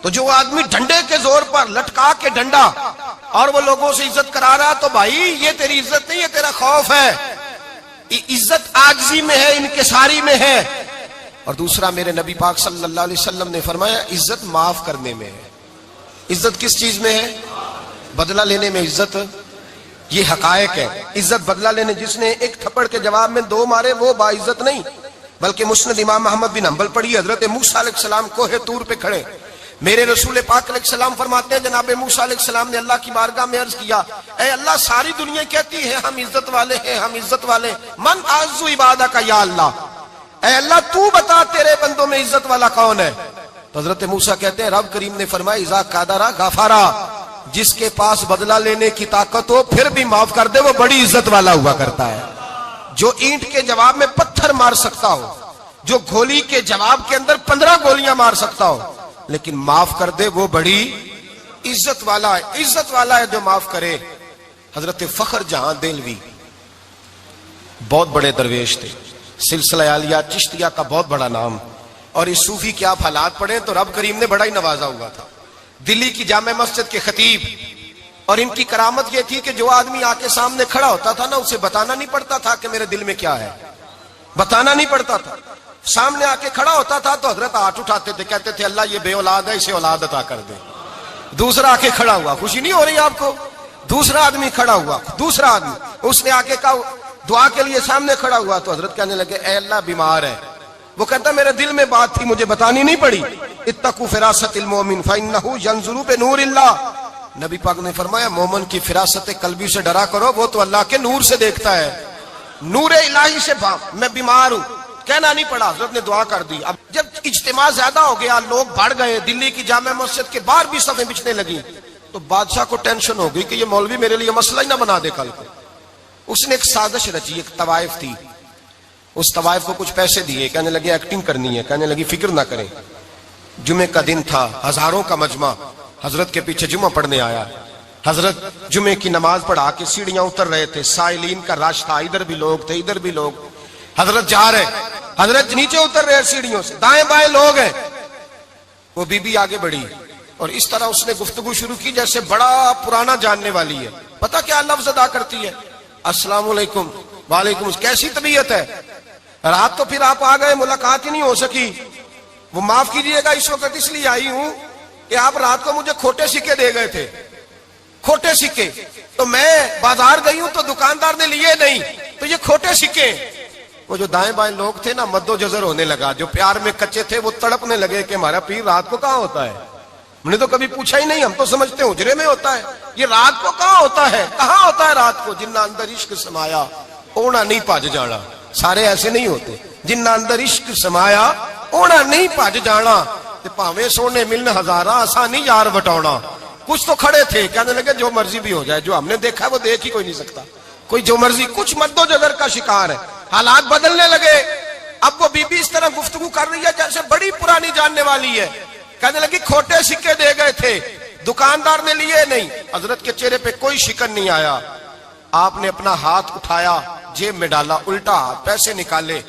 تو جو آدمی ڈنڈے کے زور پر لٹکا کے ڈنڈا اور وہ لوگوں سے عزت کرا رہا، تو بھائی یہ تیری عزت نہیں ہے، تیرا خوف ہے۔ عزت عاجزی میں ہے، انکساری میں ہے۔ اور دوسرا میرے نبی پاک صلی اللہ علیہ وسلم نے فرمایا عزت معاف کرنے میں ہے۔ عزت کس چیز میں ہے؟ بدلہ لینے میں عزت، یہ حقائق ہے۔ عزت بدلہ لینے، جس نے ایک تھپڑ کے جواب میں 2 مارے وہ باعزت نہیں۔ بلکہ مسند امام احمد بن حنبل پڑھی، حضرت موسیٰ علیہ السلام کوہ طور پہ کھڑے، میرے رسول پاک علیہ السلام فرماتے ہیں جناب موسیٰ علیہ السلام نے اللہ کی بارگاہ میں عرض کیا، اے اللہ ساری دنیا کہتی ہے ہم عزت والے ہیں، ہم عزت والے، من اعز عبادک یا اللہ، اے اللہ تو بتا تیرے بندوں میں عزت والا کون ہے؟ تو حضرت موسیٰ کہتے ہیں رب کریم نے فرمایا اذا قادر غفارا، جس کے پاس بدلہ لینے کی طاقت ہو پھر بھی معاف کر دے وہ بڑی عزت والا ہوا کرتا ہے۔ جو اینٹ کے جواب میں پتھر مار سکتا ہو، جو گولی کے جواب کے اندر 15 گولیاں مار سکتا ہو، لیکن معاف کر دے وہ بڑی عزت والا ہے، عزت والا ہے جو معاف کرے۔ حضرت فخر جہاں دہلوی بہت بڑے درویش تھے، سلسلہ عالیہ چشتیہ کا بہت بڑا نام، اور اس صوفی کے آپ حالات پڑھیں تو رب کریم نے بڑا ہی نوازا ہوا تھا، دلی کی جامع مسجد کے خطیب، اور ان کی کرامت یہ تھی کہ جو آدمی آ کے سامنے کھڑا ہوتا تھا نا اسے بتانا نہیں پڑتا تھا کہ میرے دل میں کیا ہے، بتانا نہیں پڑتا تھا، سامنے آ کے کھڑا ہوتا تھا تو حضرت ہاتھ اٹھاتے تھے، کہتے تھے اللہ یہ بے اولاد ہے اسے اولاد عطا کر دے۔ دوسرا آ کے کھڑا ہوا، خوشی نہیں ہو رہی آپ کو؟ دوسرا آدمی کھڑا ہوا، دوسرا آدمی اس نے آ کے کہا دعا کے لیے سامنے کھڑا ہوا تو حضرت کہنے لگے اے اللہ بیمار ہے، وہ کہتا میرے دل میں بات تھی مجھے بتانی نہیں پڑی، اتقوا فراست المؤمن فانه ينظر بنور اللہ، نبی پاک نے فرمایا مومن کی فراست قلبی سے ڈرا کرو، وہ تو اللہ کے نور سے دیکھتا ہے، نور الہی سے میں بیمار ہوں، کہنا نہیں پڑا، حضرت نے دعا کر دی۔ اب جب اجتماع زیادہ ہو گیا، لوگ بڑھ گئے، دلی کی جامع مسجد کے باہر بھی صفیں بچھنے لگی، تو بادشاہ کو ٹینشن ہو گئی کہ یہ مولوی میرے لیے مسئلہ ہی نہ بنا دے کل کو۔ اس نے ایک سازش رچی، ایک طوائف تھی، اس طوائف کو کچھ پیسے دیے، کہنے لگے ایکٹنگ کرنی ہے، کہنے لگی فکر نہ کریں۔ جمعے کا دن تھا، ہزاروں کا مجمع حضرت کے پیچھے جمعہ پڑھنے آیا، حضرت جمعے کی نماز پڑھا کے سیڑھیاں اتر رہے تھے، سائلین کا رش تھا، ادھر بھی لوگ تھے ادھر بھی لوگ، حضرت جا رہے، حضرت نیچے اتر رہے سیڑھیوں سے، دائیں بائیں لوگ ہیں، وہ بی بی آگے بڑھی اور اس طرح اس نے گفتگو شروع کی جیسے بڑا پرانا جاننے والی ہے، پتہ کیا لفظ ادا کرتی ہے، السلام علیکم، وعلیکم السلام، کیسی طبیعت ہے؟ رات تو پھر آپ آ گئے، ملاقات ہی نہیں ہو سکی، وہ معاف کیجئے گا اس وقت اس لیے آئی ہوں کہ آپ رات کو مجھے کھوٹے سکے دے گئے تھے، کھوٹے سکے، تو میں بازار گئی ہوں تو دکاندار نے لیے نہیں، تو یہ کھوٹے سکے۔ وہ جو دائیں بائیں لوگ تھے نا مد و جزر ہونے لگا، جو پیار میں کچے تھے وہ تڑپنے لگے کہ ہمارا پیر رات کو کہاں ہوتا ہے، ہم نے تو کبھی پوچھا ہی نہیں، ہم تو سمجھتے ہیں حجرے میں ہوتا ہے، یہ رات کو کہاں ہوتا ہے، کہاں ہوتا ہے رات کو؟ جنہ اندر عشق سمایا اونا نہیں پاج جانا، سارے ایسے نہیں ہوتے، جنہ اندر عشق سمایا اونا نہیں پاج جانا، تے پاویں سونے ملن ہزاراں آسانی یار بٹاؤنا۔ کچھ تو کھڑے تھے کہنے لگے جو مرضی بھی ہو جائے، جو ہم نے دیکھا وہ دیکھ ہی کوئی نہیں سکتا، کوئی جو مرضی، کچھ مد و جزر کا شکار ہے، حالات بدلنے لگے۔ اب وہ بی بی اس طرح گفتگو کر رہی ہے جیسے بڑی پرانی جاننے والی ہے، کہنے لگی کھوٹے سکے دے گئے تھے، دکاندار نے لیے نہیں۔ حضرت کے چہرے پہ کوئی شکن نہیں آیا، آپ نے اپنا ہاتھ اٹھایا، جیب میں ڈالا، الٹا ہاتھ، پیسے نکالے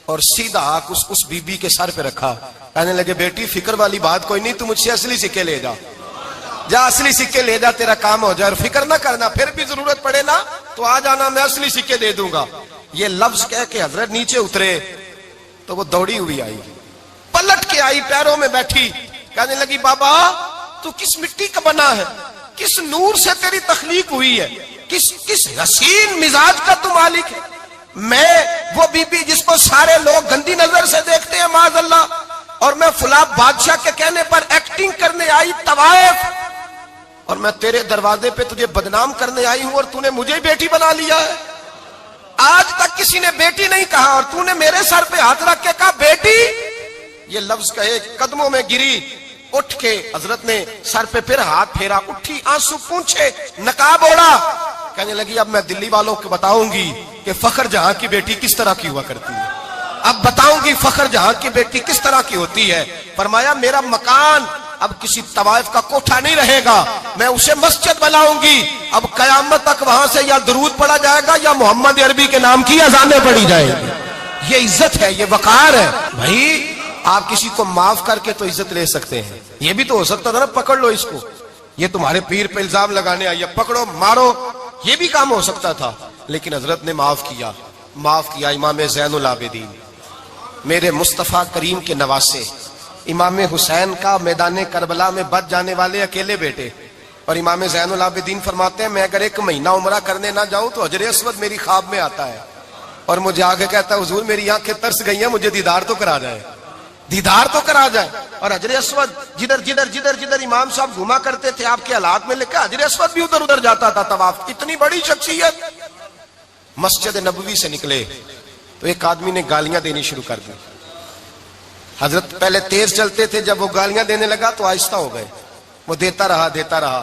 اور سیدھا ہاتھ اس بی بی کے سر پہ رکھا، کہنے لگے بیٹی فکر والی بات کوئی نہیں، تو مجھ سے اصلی سکے لے جا، جا اصلی سکے لے جا، تیرا کام ہو جائے، اور فکر نہ کرنا، پھر بھی ضرورت پڑے نا تو آ جانا، میں اصلی سکے دے دوں گا۔ یہ لفظ کہہ کے حضرت نیچے اترے تو وہ دوڑی ہوئی آئی، پلٹ کے آئی، پیروں میں بیٹھی، کہنے لگی بابا تو کس مٹی کا بنا ہے، کس نور سے تیری تخلیق ہوئی ہے، کس حسین مزاج کا تو مالک ہے؟ میں وہ بی بی جس کو سارے لوگ گندی نظر سے دیکھتے ہیں معاذ اللہ، اور میں فلاں بادشاہ کے کہنے پر ایکٹنگ کرنے آئی طوائف، اور میں تیرے دروازے پہ تجھے بدنام کرنے آئی ہوں اور تو نے مجھے بیٹی بنا لیا ہے۔ آج تک کسی نے بیٹی نہیں کہا اور تو نے میرے سر پہ ہاتھ رکھ کے کہا بیٹی، یہ لفظ کہے قدموں میں گری، اٹھ کے حضرت نے سر پہ پھر ہاتھ پھیرا، اٹھی، آنسو پونچھے، نقاب اوڑا، کہنے لگی اب میں دلی والوں کو بتاؤں گی کہ فخر جہاں کی بیٹی کس طرح کی ہوا کرتی ہے، اب بتاؤں گی فخر جہاں کی بیٹی کس طرح کی ہوتی ہے۔ فرمایا میرا مکان اب کسی طوائف کا کوٹھا نہیں رہے گا، میں اسے مسجد بناؤں گی، اب قیامت تک وہاں سے یا درود پڑھا جائے گا یا محمد عربی کے نام کی اذانیں پڑھی جائیں گی۔ یہ عزت ہے، یہ وقار ہے۔ بھائی آپ کسی کو معاف کر کے تو عزت لے سکتے ہیں، یہ بھی تو ہو سکتا تھا نا پکڑ لو اس کو، یہ تمہارے پیر پہ الزام لگانے آئی ہے، پکڑو مارو، یہ بھی کام ہو سکتا تھا، لیکن حضرت نے معاف کیا، معاف کیا۔ امام زین العابدین میرے مصطفیٰ کریم کے نواسے، امام حسین کا میدان کربلا میں بچ جانے والے اکیلے بیٹے، اور امام زین العابدین فرماتے ہیں میں اگر 1 مہینہ عمرہ کرنے نہ جاؤں تو حجر اسود میری خواب میں آتا ہے، اور مجھے آگے کہتا ہے حضور میری آنکھیں ترس گئی ہیں, مجھے دیدار تو کرا جائے, دیدار تو کرا جائے. اور حجر اسود جدھر جدھر جدھر جدھر امام صاحب گھوما کرتے تھے آپ کے حالات میں لکھا حجر اسود بھی ادھر ادھر جاتا تھا طواف. اتنی بڑی شخصیت. مسجد نبوی سے نکلے تو ایک آدمی نے گالیاں دینی شروع کر دی. حضرت پہلے تیز چلتے تھے, جب وہ گالیاں دینے لگا تو آہستہ ہو گئے. وہ دیتا رہا دیتا رہا.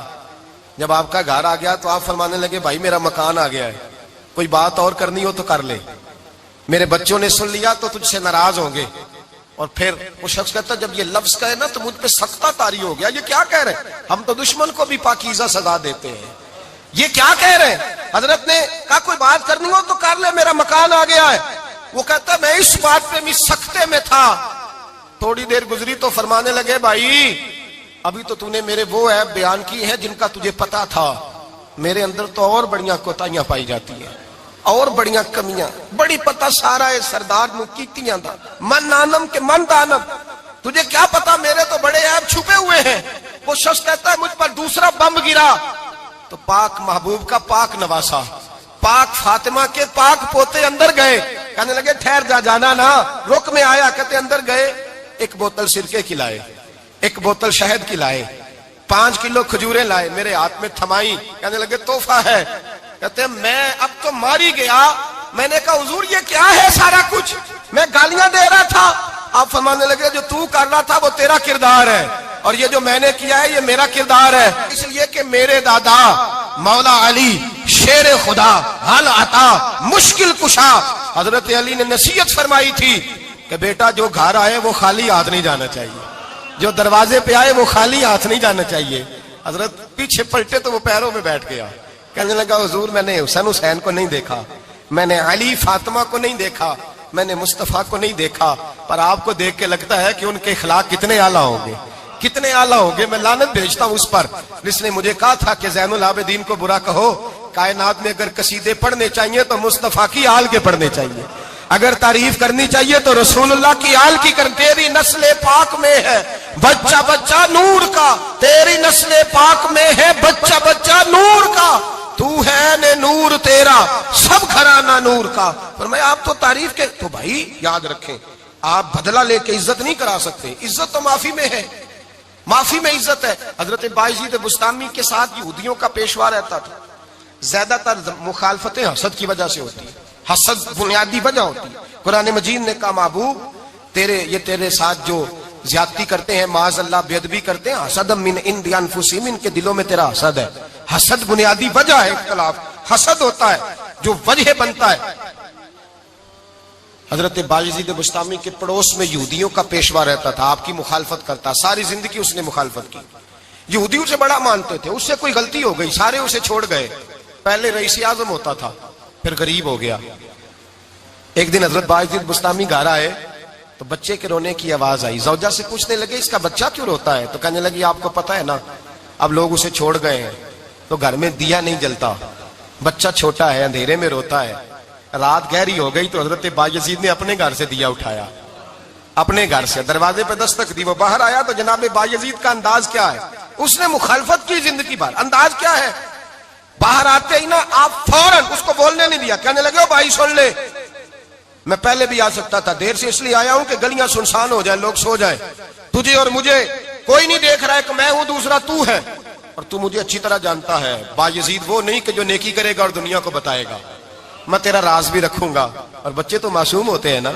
جب آپ کا گھر آ گیا تو آپ فرمانے لگے بھائی میرا مکان آ گیا ہے, کوئی بات اور کرنی ہو تو کر لے, میرے بچوں نے سن لیا تو تجھ سے ناراض ہوں گے. اور پھر وہ شخص کہتا جب یہ لفظ کہے نا تو مجھ پہ سختہ طاری ہو گیا, یہ کیا کہہ رہے ہیں, ہم تو دشمن کو بھی پاکیزہ سزا دیتے ہیں, یہ کیا کہہ رہے ہیں. حضرت نے کہا کوئی بات کرنی ہو تو کر لے, میرا مکان آ گیا ہے. وہ کہتا میں اس بات پہ بھی سختے میں تھا. تھوڑی دیر گزری تو فرمانے لگے بھائی ابھی تو نے میرے وہ عیب بیان کی ہے جن کا تجھے پتا تھا, میرے اندر تو اور بڑیاں کوتاہیاں پائی جاتی ہیں, اور بڑیاں کمیاں. بڑی پتا سارا ہے سردار نو کیتیاں دا من نانم کے من دانم, تجھے کیا پتا میرے تو بڑے عیب چھپے ہوئے ہیں. وہ شخص کہتا ہے مجھ پر دوسرا بم گرا تو پاک محبوب کا پاک نواسا, پاک فاطمہ کے پاک پوتے اندر گئے. کہنے لگے ٹھہر جا, جانا نا, رک میں آیا. کہتے اندر گئے, ایک بوتل سرکے کی لائے, ایک بوتل شہد کی لائے, 5 کلو کھجوریں لائے, میرے ہاتھ میں تھمائی. کہنے لگے تحفہ ہے. کہتے ہیں میں اب تو ماری گیا. میں نے کہا حضور یہ کیا ہے سارا کچھ, میں گالیاں دے رہا تھا. آپ فرمانے لگے جو تو کر رہا تھا وہ تیرا کردار ہے, اور یہ جو میں نے کیا ہے یہ میرا کردار ہے. اس لیے کہ میرے دادا مولا علی شیر خدا حل عطا مشکل کشا, حضرت علی نے نصیحت فرمائی تھی کہ بیٹا جو گھر آئے وہ خالی ہاتھ نہیں جانا چاہیے, جو دروازے پہ آئے وہ خالی ہاتھ نہیں جانا چاہیے. حضرت پیچھے پلٹے تو وہ پیروں میں بیٹھ گیا. کہنے لگا حضور میں نے حسین کو نہیں دیکھا, میں نے علی فاطمہ کو نہیں دیکھا, میں نے مصطفیٰ کو نہیں دیکھا, پر آپ کو دیکھ کے لگتا ہے کہ ان کے اخلاق کتنے اعلیٰ ہوں گے, کتنے اعلیٰ ہوں گے. میں لعنت بھیجتا ہوں اس پر جس نے مجھے کہا تھا کہ زین العابدین کو برا کہو, کائنات میں اگر قصیدے پڑھنے چاہیے تو مصطفیٰ کی آل کے پڑھنے چاہیے, اگر تعریف کرنی چاہیے تو رسول اللہ کی آل کی کر. تیری نسل پاک میں ہے بچہ بچہ نور کا, تیری نسل پاک میں ہے بچہ بچہ نور کا, تو ہے نے نور تیرا سب گھرانہ نور کا. فرمایا آپ تو تعریف کے, تو بھائی یاد رکھیں آپ بدلہ لے کے عزت نہیں کرا سکتے, عزت تو معافی میں ہے, معافی میں عزت ہے. حضرت بایزید بستامی کے ساتھ یہودیوں کا پیشوا رہتا تھا. زیادہ تر مخالفتیں حسد کی وجہ سے ہوتی ہیں, حسد بنیادی وجہ ہوتی ہے. قرآن مجید نے کہا محبوب یہ تیرے ساتھ جو زیادتی کرتے ہیں معاذ اللہ بے ادبی کرتے ہیں, حسد من عند انفسہم, ان کے دلوں میں تیرا حسد ہے. حسد بنیادی وجہ ہے اختلاف, حسد ہوتا ہے جو وجہ بنتا ہے. حضرت بایزید بستامی کے پڑوس میں یہودیوں کا پیشوا رہتا تھا, آپ کی مخالفت کرتا, ساری زندگی اس نے مخالفت کی. یہودی اسے بڑا مانتے تھے, اس سے کوئی غلطی ہو گئی سارے اسے چھوڑ گئے. پہلے رئیس اعظم ہوتا تھا پھر غریب ہو گیا. ایک دن حضرت بایزید بستامی گھر آئے تو بچے کے رونے کی آواز آئی. زوجہ سے پوچھنے لگے اس کا بچہ کیوں روتا ہے, تو کہنے لگی آپ کو پتا ہے نا اب لوگ اسے چھوڑ گئے ہیں تو گھر میں دیا نہیں جلتا, بچہ چھوٹا ہے اندھیرے میں روتا ہے. رات گہری ہو گئی تو حضرت بایزید نے اپنے گھر سے دیا اٹھایا, اپنے گھر سے دروازے پہ دستک دی. وہ باہر آیا تو جناب بایزید کا انداز کیا ہے, اس نے مخالفت کی زندگی بھر. انداز کیا ہے, باہر آتے ہی نا آپ فوراً اس کو بولنے نہیں دیا. کہنے لگے بھائی سن لے, میں پہلے بھی آ سکتا تھا, دیر سے اس لیے آیا ہوں کہ گلیاں سنسان ہو جائیں, لوگ سو جائیں, تجھے اور مجھے کوئی نہیں دیکھ رہا ہے کہ میں ہوں دوسرا تو ہے, اور تو مجھے اچھی طرح جانتا ہے. بایزید وہ نہیں کہ جو نیکی کرے گا اور دنیا کو بتائے گا, میں تیرا راز بھی رکھوں گا. اور بچے تو معصوم ہوتے ہیں نا.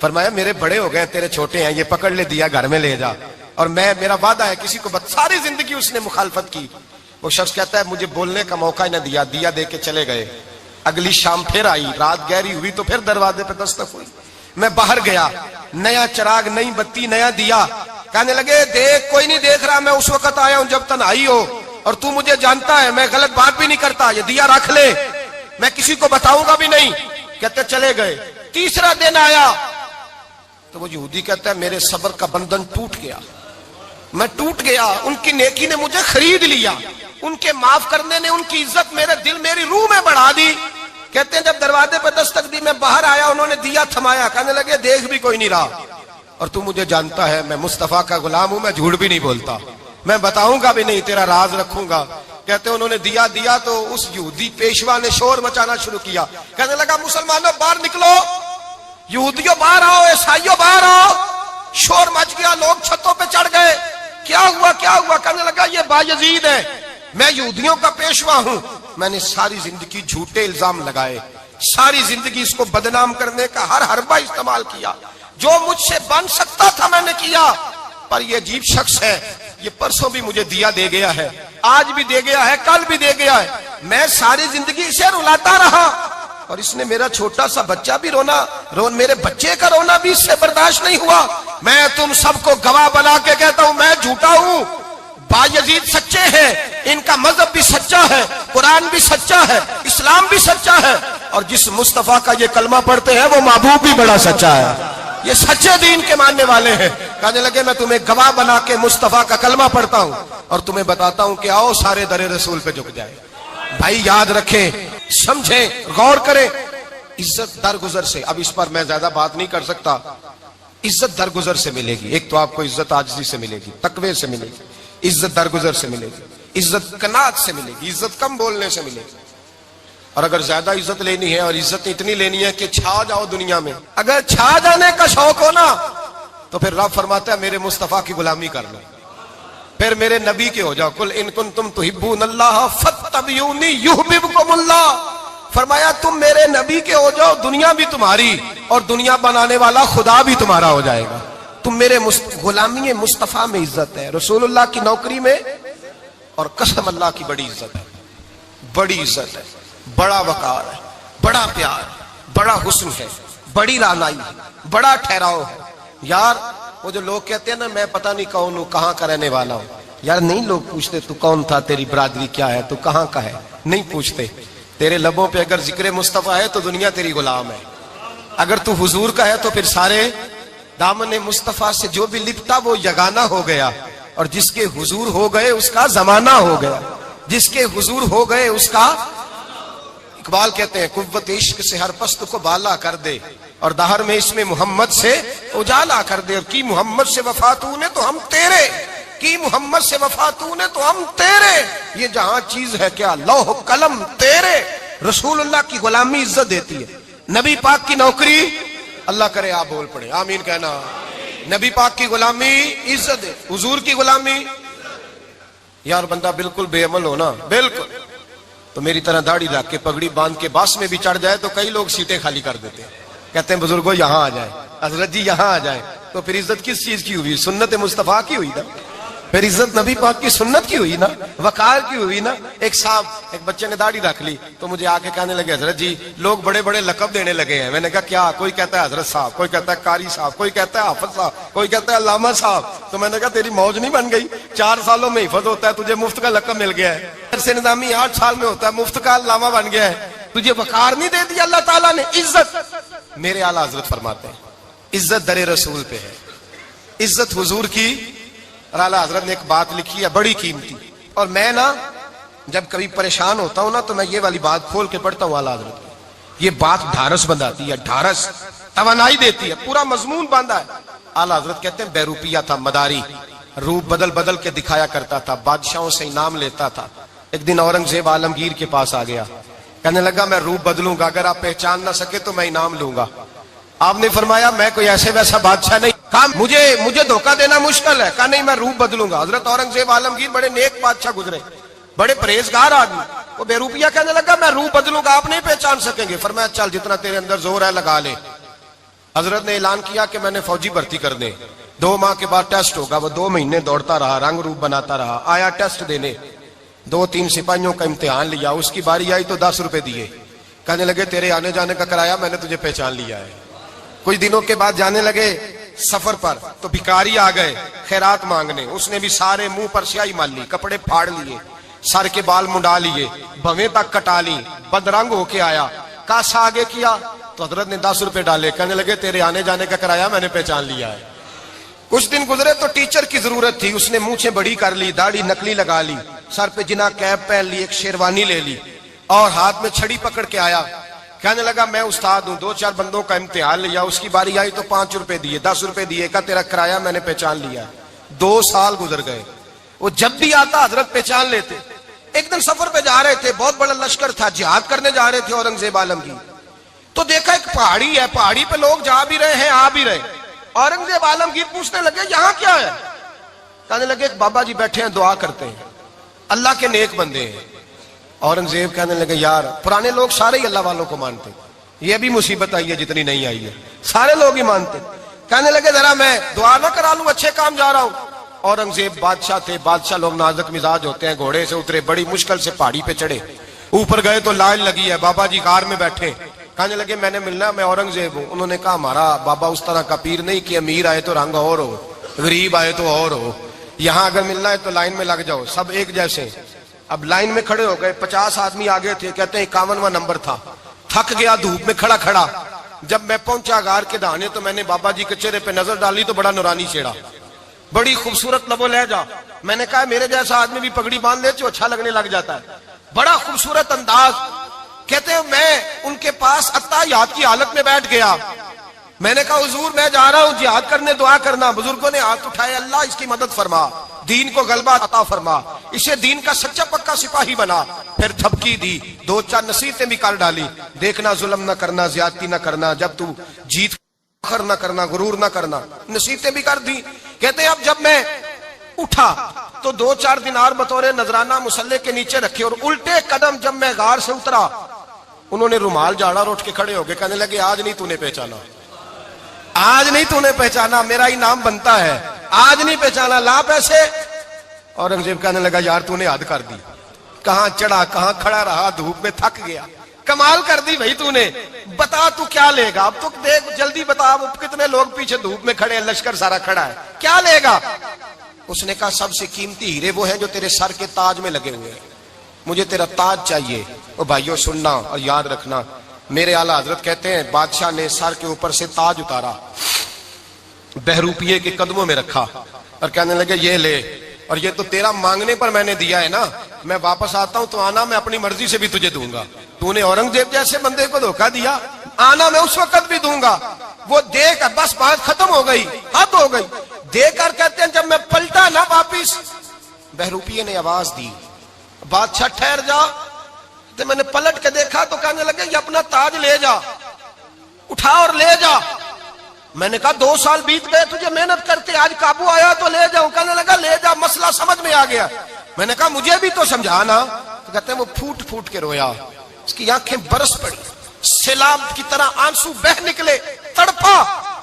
فرمایا میرے بڑے ہو گئے تیرے چھوٹے ہیں, یہ پکڑ لے دیا گھر میں لے جا, اور میرا وعدہ ہے کسی کو ساری زندگی اس نے مخالفت کی. وہ شخص کہتا ہے مجھے بولنے کا موقع ہی نہ دیا, دیا دے کے چلے گئے. اگلی شام پھر آئی, رات گہری ہوئی تو پھر دروازے پہ دستک ہوئی. میں باہر گیا, نیا چراغ نئی بتی نیا دیا. کہنے لگے دیکھ کوئی نہیں دیکھ رہا, میں اس وقت آیا ہوں جب تنہائی ہو, اور تو مجھے جانتا ہے میں غلط بات بھی نہیں کرتا, یہ دیا رکھ لے, میں کسی کو بتاؤں گا بھی نہیں. کہتے چلے گئے. تیسرا دن آیا تو وہ یہودی کہتا ہے میرے صبر کا بندھن ٹوٹ گیا, میں ٹوٹ گیا. ان کی نیکی نے مجھے خرید لیا, ان کے معاف کرنے نے ان کی عزت میرے دل میری روح میں بڑھا دی. کہتے ہیں جب دروازے پہ دستک دی میں باہر آیا, انہوں نے دیا تھمایا. کہنے لگے دیکھ بھی کوئی نہیں رہا, اور تو مجھے جانتا ہے میں مصطفیٰ کا غلام ہوں, میں جھوٹ بھی نہیں بولتا, میں بتاؤں گا بھی نہیں, تیرا راز رکھوں گا. کہتے ہیں انہوں نے دیا تو اس یہودی پیشوا نے شور مچانا شروع کیا، کہنے لگا مسلمانوں باہر نکلو، یہودیوں باہر آؤ، عیسائیوں باہر آؤ۔ شور مچ گیا، لوگ چھتوں پہ چڑھ گئے، کیا ہوا؟ کہنے لگا یہ بایزید ہے، میں یہودیوں کا پیشوا ہوں، میں نے ساری زندگی جھوٹے الزام لگائے، ساری زندگی اس کو بدنام کرنے کا ہر حربہ استعمال کیا، جو مجھ سے بن سکتا تھا میں نے کیا، پر یہ عجیب شخص ہے، یہ پرسوں بھی مجھے دیا دے گیا ہے، آج بھی دے گیا ہے، کل بھی دے گیا ہے، میں ساری زندگی اسے رلاتا رہا، اور اس نے میرا چھوٹا سا بچہ بھی میرے بچے کا رونا بھی اس سے برداشت نہیں ہوا۔ میں تم سب کو گواہ بنا کے کہتا ہوں میں جھوٹا ہوں، بایزید سچے ہیں، ان کا مذہب بھی سچا ہے، قرآن بھی سچا ہے، اسلام بھی سچا ہے، اور جس مصطفیٰ کا یہ کلمہ پڑھتے ہیں وہ محبوب بھی بڑا سچا ہے، یہ سچے دین کے ماننے والے ہیں۔ کہنے لگے میں تمہیں گواہ بنا کے مصطفیٰ کا کلمہ پڑھتا ہوں اور تمہیں بتاتا ہوں کہ آؤ سارے در رسول پہ جھک جائے۔ بھائی یاد رکھیں، سمجھیں، غور کریں، عزت درگزر سے، اب اس پر میں زیادہ بات نہیں کر سکتا، عزت درگزر سے ملے گی۔ ایک تو آپ کو عزت عاجزی سے ملے گی، تقوی سے ملے گی، عزت درگزر سے ملے گی، عزت قناعت سے ملے گی، عزت کم بولنے سے ملے گی۔ اور اگر زیادہ عزت لینی ہے اور عزت اتنی لینی ہے کہ چھا جاؤ دنیا میں، اگر چھا جانے کا شوق ہو نا تو پھر رب فرماتا ہے میرے مصطفیٰ کی غلامی کر لو، پھر میرے نبی کے ہو جاؤ، قل ان کنتم تحبون اللہ فاتبعونی یحببکم اللہ، فرمایا تم میرے نبی کے ہو جاؤ، دنیا بھی تمہاری اور دنیا بنانے والا خدا بھی تمہارا ہو جائے گا۔ تم میرے غلامی مصطفیٰ میں عزت ہے، رسول اللہ کی نوکری میں، اور قسم اللہ کی بڑی عزت ہے، بڑی عزت ہے، بڑا وقار ہے، بڑا پیار ہے، بڑا حسن ہے، بڑی رعنائی ہے، بڑا ٹھہراؤ ہے۔ یار وہ جو لوگ کہتے ہیں نا میں پتہ نہیں کون ہوں، کہاں کا رہنے والا ہوں، یار نہیں لوگ پوچھتے تو کون تھا، تیری برادری کیا ہے، تو کہاں کا ہے، نہیں پوچھتے۔ تیرے لبوں پہ اگر ذکر مصطفیٰ ہے تو دنیا تیری غلام ہے، اگر تو حضور کا ہے تو پھر سارے دامن مصطفیٰ سے جو بھی لپٹا وہ یگانہ ہو گیا، اور جس کے حضور ہو گئے اس کا زمانہ ہو گیا، جس کے حضور ہو گئے اس کا، اقبال کہتے ہیں قوت عشق سے ہر پست کو بالا کر دے، اور دہر میں اس میں محمد سے اجالا کر دے، اور کی محمد سے وفا تو نے تو ہم تیرے، کی محمد سے وفا تو نے تو ہم تیرے، یہ جہاں چیز ہے کیا لوح قلم تیرے۔ رسول اللہ کی غلامی عزت دیتی ہے، نبی پاک کی نوکری، اللہ کرے آپ بول پڑے آمین کہنا، نبی پاک کی غلامی عزت دے، حضور کی غلامی۔ یار بندہ بالکل بے عمل ہو نا، بالکل، تو میری طرح داڑھی رکھ کے پگڑی باندھ کے باس میں بھی چڑھ جائے تو کئی لوگ سیٹیں خالی کر دیتے ہیں، کہتے ہیں بزرگوں یہاں آ جائے، حضرت جی یہاں آ جائے، تو پھر عزت کس چیز کی ہوئی؟ سنت مصطفیٰ کی ہوئی نا، پھر عزت نبی پاک کی سنت کی ہوئی نا، وقار کی ہوئی نا۔ ایک صاحب، ایک بچے نے داڑھی رکھ لی تو مجھے آ کے کہنے لگے حضرت جی لوگ بڑے بڑے لقب دینے لگے ہیں۔ میں نے کہا کیا؟ کوئی کہتا ہے حضرت صاحب، کوئی کہتا ہے قاری صاحب، کوئی کہتا ہے حافظ صاحب، کوئی کہتا ہے علامہ صاحب۔ تو میں نے کہا تیری موج نہیں بن گئی، 4 سالوں میں حفظ ہوتا ہے، تجھے مفت کا لقب مل گیا ہے، سے نظامی 8 سال میں ہوتا ہے، مفت کا علامہ بن گیا ہے، تجھے وقار نہیں دے دیا اللہ تعالیٰ نے، عزت۔ میرے اعلیٰ حضرت فرماتے ہیں عزت در رسول پہ ہے، عزت حضور کی۔ اور اعلیٰ حضرت نے ایک بات لکھی ہے بڑی قیمتی، اور میں نا جب کبھی پریشان ہوتا ہوں نا تو میں یہ والی بات کھول کے پڑھتا ہوں اعلیٰ حضرت کی، یہ بات ڈھارس بندھاتی ہے، ڈھارس توانائی دیتی ہے، پورا مضمون باندھا ہے۔ اعلیٰ حضرت کہتے ہیں بیروپیہ تھا مداری، روپ بدل بدل کے دکھایا کرتا تھا، بادشاہوں سے انعام لیتا تھا۔ ایک دن اورنگزیب عالمگیر کے پاس آ گیا، کہنے لگا میں روپ بدلوں گا، اگر آپ پہچان نہ سکے تو میں انعام لوں گا۔ آپ نے فرمایا میں کوئی ایسے ویسا بادشاہ نہیں، کہا مجھے دھوکہ دینا مشکل ہے، کہا نہیں میں روپ بدلوں گا۔ حضرت اورنگزیب عالمگیر بڑے نیک بادشاہ گزرے، بڑے پرہیزگار آدمی، وہ بے روپیہ کہنے لگا میں روپ بدلوں گا، آپ نہیں پہچان سکیں گے۔ فرمایا چل جتنا تیرے اندر زور ہے لگا لے۔ حضرت نے اعلان کیا کہ میں نے فوجی بھرتی کر دیں، 2 ماہ کے بعد ٹیسٹ ہوگا۔ وہ 2 مہینے دوڑتا رہا، رنگ روپ بناتا رہا، آیا ٹیسٹ دینے، 2-3 سپاہیوں کا امتحان لیا، اس کی باری آئی تو 10 روپے دیے، کہنے لگے تیرے آنے جانے کا کرایہ میں نے تجھے پہچان لیا ہے۔ کچھ دنوں کے بعد جانے لگے سفر پر تو بھکاری آ گئے خیرات مانگنے، اس نے بھی سارے منہ پر سیاہی مال لی، کپڑے پھاڑ لیے، سر کے بال منڈا لیے، بھویں تک کٹا لی، بدرنگ ہو کے آیا، کاسا آگے کیا تو حضرت نے 10 روپے ڈالے، کہنے لگے تیرے آنے جانے کا کرایہ میں نے پہچان لیا ہے۔ کچھ دن گزرے تو ٹیچر کی ضرورت تھی، اس نے مونچھیں بڑی کر لی، داڑھی نکلی لگا لی، سر پہ جنا کیپ پہن لی، ایک شیروانی لے لی، اور ہاتھ میں چھڑی پکڑ کے آیا، کہنے لگا میں استاد ہوں، 2-4 بندوں کا امتحان لیا، اس کی باری آئی تو 5 روپے دیے، 10 روپے دیے، کہا تیرا کرایہ میں نے پہچان لیا۔ 2 سال گزر گئے، وہ جب بھی آتا حضرت پہچان لیتے، ایک دن سفر پہ جا رہے تھے، بہت بڑا لشکر تھا، جہاد کرنے جا رہے تھے اورنگزیب عالم کی. تو دیکھا ایک پہاڑی ہے، پہاڑی پہ لوگ جا بھی رہے ہیں آ بھی رہے. اورنگزیب عالمگیر پوچھنے لگے یہاں کیا ہے؟ کہنے لگے ایک بابا جی بیٹھے ہیں دعا کرتے ہیں، اللہ کے نیک بندے ہیں. اورنگزیب کہنے لگے یار پرانے لوگ سارے ہی اللہ والوں کو مانتے، یہ بھی مصیبت آئی ہے جتنی نہیں آئی ہے، سارے لوگ ہی مانتے. کہنے لگے ذرا میں دعا نہ کرا لوں، اچھے کام جا رہا ہوں. اورنگزیب بادشاہ تھے، بادشاہ لوگ نازک مزاج ہوتے ہیں. گھوڑے سے اترے، بڑی مشکل سے پہاڑی پہ چڑھے، اوپر گئے تو لائن لگی ہے، بابا جی غار میں بیٹھے. کہنے لگے میں نے ملنا، میں اورنگزیب ہوں. انہوں نے کہا ہمارا بابا اس طرح کا پیر نہیں کہ امیر آئے تو رنگ اور ہو، غریب آئے تو اور ہو. یہاں اگر ملنا ہے تو لائن میں لگ جاؤ، سب ایک جیسے. اب لائن میں کھڑے ہو گئے، 50 آدمی آگے تھے، کہتے ہیں 51واں نمبر تھا. تھک گیا دھوپ میں کھڑا کھڑا. جب میں پہنچا غار کے دہانے تو میں نے بابا جی کے چہرے پہ نظر ڈالی تو بڑا نورانی چہرہ، بڑی خوبصورت لب و لہجہ. میں نے کہا میرے جیسا آدمی بھی پگڑی باندھ لے تو اچھا لگنے لگ جاتا ہے، بڑا خوبصورت انداز. کہتے ہیں میں ان کے پاس اتحیات کی حالت میں بیٹھ گیا. میں نے کہا حضور میں جا رہا ہوں جہاد کرنے، دعا کرنا. بزرگوں نے ہاتھ اٹھائے، اللہ اس کی مدد فرما، دین کو غلبہ عطا فرما، اسے دین کا سچا پکا سپاہی بنا. پھر تھپکی دی، 2-4 نصیحتیں بھی کر ڈالی. دیکھنا ظلم نہ کرنا، زیادتی نہ کرنا، جب تو جیت فخر نہ کرنا، غرور نہ کرنا، نصیحتیں بھی کر دی. کہتے ہیں اب جب میں اٹھا تو 2-4 دینار بطور نذرانہ مسلح کے نیچے رکھے، اور الٹے قدم جب میں غار سے اترا انہوں نے رومال جھاڑا اور اٹھ کے کھڑے ہو گئے. کہنے لگے آج نہیں تو نے پہچانا، آج نہیں تو نے پہچانا، میرا ہی نام بنتا ہے، آج نہیں پہچانا، لا پیسے. اورنگزیب کہنے لگا یار تو نے حد کر دی، کہاں چڑھا کہاں کھڑا رہا، دھوپ میں تھک گیا، کمال کر دی بھائی تو نے. بتا تو کیا لے گا اب، تو دیکھ جلدی بتا، اب کتنے لوگ پیچھے دھوپ میں کھڑے ہیں، لشکر سارا کھڑا ہے، کیا لے گا؟ اس نے کہا سب سے قیمتی ہیرے وہ ہیں جو تیرے سر کے تاج میں لگے ہوئے ہیں، مجھے تیرا تاج چاہیے. او بھائیو سننا اور یاد رکھنا، میرے اعلیٰ حضرت کہتے ہیں بادشاہ نے سر کے اوپر سے تاج اتارا، بہروپیے کے قدموں میں رکھا اور کہنے لگے یہ لے، اور یہ تو تیرا مانگنے پر میں نے دیا ہے نا، میں واپس آتا ہوں تو آنا میں اپنی مرضی سے بھی تجھے دوں گا. تو نے اورنگزیب جیسے بندے کو دھوکہ دیا، آنا میں اس وقت بھی دوں گا. وہ دے کر بس بات ختم ہو گئی، حد ہو گئی. دے کر کہتے ہیں جب میں پلٹا نا واپس، بہروپیے نے آواز دی بادشاہ ٹھہر جا. تو میں نے پلٹ کے دیکھا تو کہنے لگے یہ اپنا تاج لے جا، اٹھا اور لے جا. میں نے کہا 2 سال بیت گئے تجھے محنت کرتے، آج قابو آیا تو لے جاؤں. کہنے لگا لے جا، مسئلہ سمجھ میں آ گیا. میں نے کہا مجھے بھی تو سمجھانا. تو کہتے ہیں وہ پھوٹ پھوٹ کے رویا، اس کی آنکھیں برس پڑی، سیلاب کی طرح آنسو بہ نکلے، تڑپا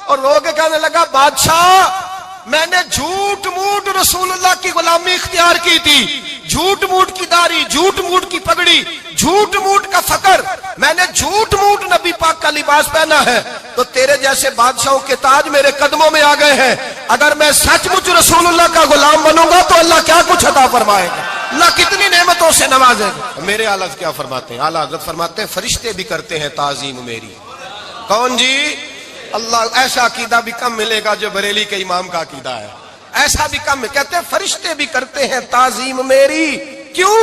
اور رو کے کہنے لگا بادشاہ میں نے جھوٹ موٹ رسول اللہ کی غلامی اختیار کی تھی، جھوٹ موٹ کی داڑھی، جھوٹ موٹ کی پگڑی، جھوٹ موٹ کا فقر، میں نے جھوٹ موٹ نبی پاک کا لباس پہنا ہے، تو تیرے جیسے بادشاہوں کے تاج میرے قدموں میں آ گئے ہیں. اگر میں سچ مچ رسول اللہ کا غلام بنوں گا تو اللہ کیا کچھ عطا فرمائے گا، اللہ کتنی نعمتوں سے نوازے گا. میرے اعلیٰ حضرت کیا فرماتے ہیں؟ اعلیٰ حضرت فرماتے ہیں فرشتے بھی کرتے ہیں تعظیم میری. کون جی؟ اللہ. ایسا عقیدہ بھی کم ملے گا جو بریلی کے امام کا عقیدہ ہے، ایسا بھی کم. کہتے ہیں فرشتے بھی کرتے ہیں تعظیم میری. کیوں؟